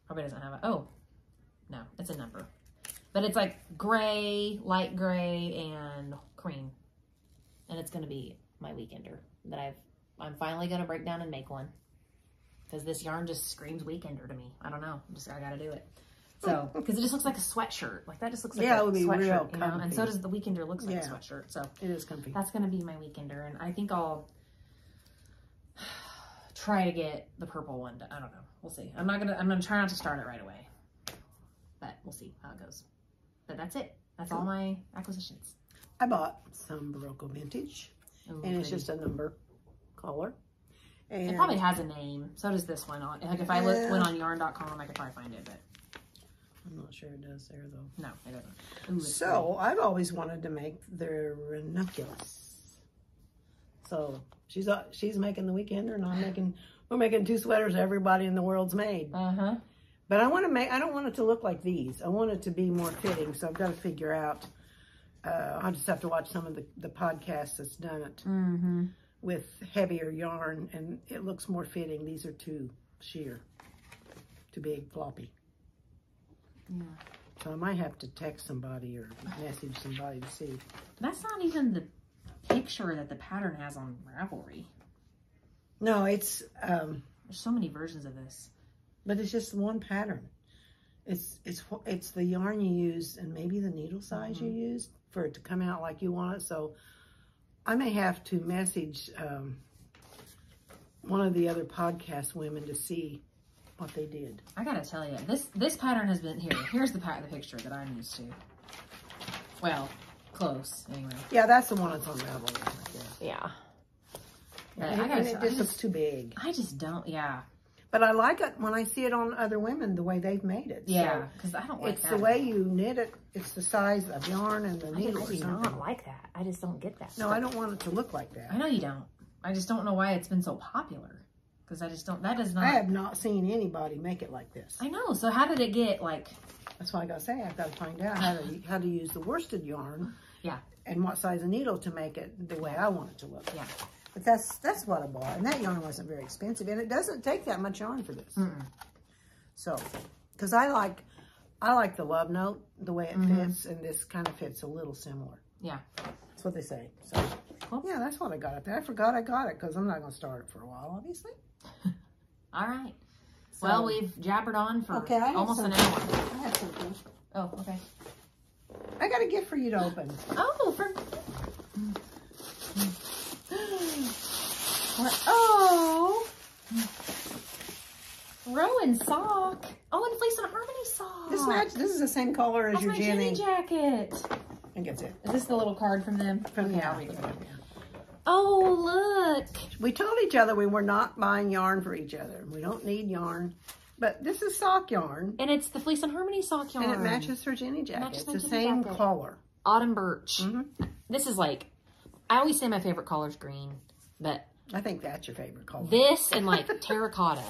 Probably doesn't have oh, no, it's a number. But it's like gray, light gray, and cream. And it's going to be my Weekender that I'm finally going to break down and make one. Because this yarn just screams Weekender to me. I don't know. I got to do it. So, because it just looks like a sweatshirt. Like that just looks like a sweatshirt, you know? And so does the Weekender looks like a sweatshirt. So it is comfy. That's going to be my Weekender. And I think I'll try to get the purple one. I don't know. We'll see. I'm going to try not to start it right away. But we'll see how it goes. But that's it. That's all my acquisitions. I bought some Barocco Vintage, and it's just a number collar. And it probably has a name. So does this one. Like if I went on yarn.com, I could probably find it, but I'm not sure it does there though. No, it doesn't. Ooh, so I've always wanted to make the ranunculus. So she's making the weekender, and we're making 2 sweaters everybody in the world's made. But I don't want it to look like these. I want it to be more fitting. So I've got to figure out. I'll just have to watch some of the podcasts that's done it with heavier yarn, and it looks more fitting. These are too sheer, too big, floppy. Yeah. So I might have to text somebody or message somebody to see. That's not even the picture that the pattern has on Ravelry. No, it's there's so many versions of this. But it's just one pattern. It's the yarn you use and maybe the needle size you used for it to come out like you want it. So I may have to message one of the other podcast women to see what they did. I gotta tell you, this pattern has been here. Here's the picture that I'm used to. Well, close anyway. Yeah, that's the one that's on Ravelry. Yeah. And it just looks too big. I just don't. Yeah. But I like it when I see it on other women, the way they've made it. Yeah, because I don't like it's the way you knit it. It's the size of yarn and the needle. I do not like that. I just don't get that. No, I don't want it to look like that. I know you don't. I just don't know why it's been so popular. Because I just don't, that does not. I have not seen anybody make it like this. I know. So how did it get like. That's why I got to say, I've got to find out how to use the worsted yarn. Yeah. And what size of needle to make it the way I want it to look. Yeah. But that's what I bought. And that yarn wasn't very expensive. And it doesn't take that much yarn for this. So, because I like the Love Note, the way it fits. And this kind of fits a little similar. Yeah. That's what they say. So, yeah, that's what I got up there. I forgot I got it because I'm not going to start it for a while, obviously. All right. So, well, we've jabbered on for almost an hour. I have something. Oh, okay. I got a gift for you to open. Oh, Rowan sock. Oh, and Fleece and Harmony sock. This is the same color as your Jenny jacket. I think it's it. Is this the little card from them? Yeah. I'll read it. Oh, look. We told each other we were not buying yarn for each other. We don't need yarn. But this is sock yarn. And it's the Fleece and Harmony sock yarn. And it matches her Jenny jacket. It's the same color. Autumn birch. This is like, I always say my favorite color is green, but I think that's your favorite color. This and like terracotta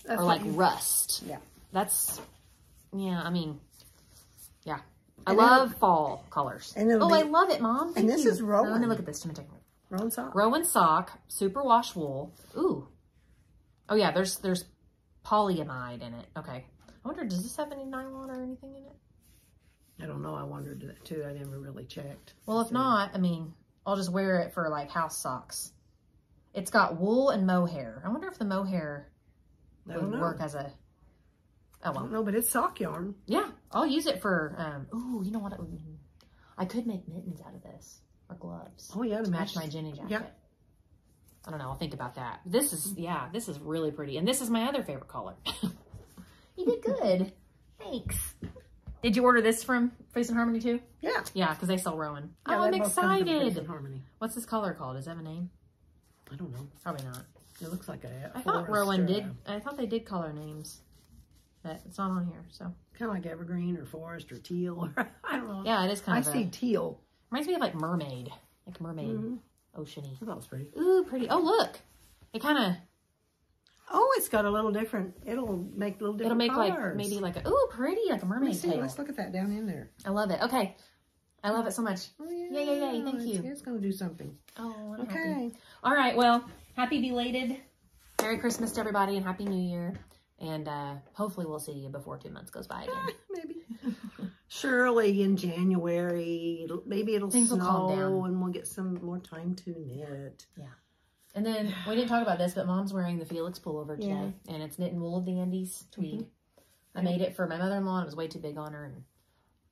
or like rust. Yeah. That's, yeah, I mean, yeah. I love fall colors. And I love it, Mom. Thank you. This is Rowan. Let me look at this. Rowan sock. Rowan sock, super wash wool. Ooh. Oh yeah, there's polyamide in it. Okay. I wonder, does this have any nylon or anything in it? I don't know. I wondered that too. I never really checked. Well, if not, I mean, I'll just wear it for like house socks. It's got wool and mohair. I wonder if the mohair would work as a. Oh well. No, but it's sock yarn. Yeah, I'll use it for. Ooh, you know what? I could make mittens out of this or gloves. Oh yeah, to match my Jenny jacket. Yeah. I don't know. I'll think about that. This is this is really pretty, and this is my other favorite color. You did good. Thanks. Did you order this from Fleece and Harmony too? Yeah. Yeah, because they sell Rowan. Yeah, oh, I'm excited. Fleece and Harmony. What's this color called? Does that have a name? I don't know. Probably not. It looks like I thought Rowan did. I thought they did color names, but it's not on here. So kind of like evergreen or forest or teal. Or, I don't know. Yeah, it is kind of. I see teal. Reminds me of like mermaid, oceany. I thought it was pretty. Ooh, pretty. Oh, look. It kind of. Oh, it's got a little different. It'll make little different. It'll make colors. like maybe like a pretty like a mermaid tail. Let's look at that down in there. I love it. Okay, I love it so much. Oh, yeah. Yay! Thank you. It's going to do something. Oh, I'm happy. All right. Well, happy belated Merry Christmas to everybody and Happy New Year. And hopefully we'll see you before 2 months goes by again. Maybe. Surely in January, maybe it'll snow and we'll get some more time to knit. Yeah. And then, we didn't talk about this, but Mom's wearing the Felix pullover today. And it's knit in wool of the Andes tweed. I made it for my mother-in-law, and it was way too big on her, and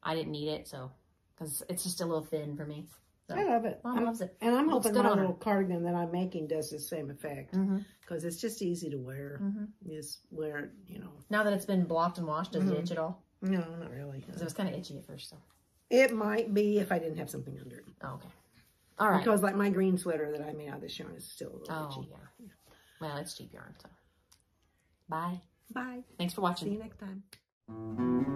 I didn't need it, so, because it's just a little thin for me. So, I love it. Mom loves it. And I'm hoping my little cardigan that I'm making does the same effect. Because it's just easy to wear. Just wear it, Now that it's been blocked and washed, does it itch at all? No, not really. Because it was kind of itchy at first. So it might be if I didn't have something under it. Oh, okay. All right. Because like my green sweater that I made out of this yarn is still a little itchy. Yeah. Well, it's cheap yarn. So bye. Bye. Thanks for watching. See you next time.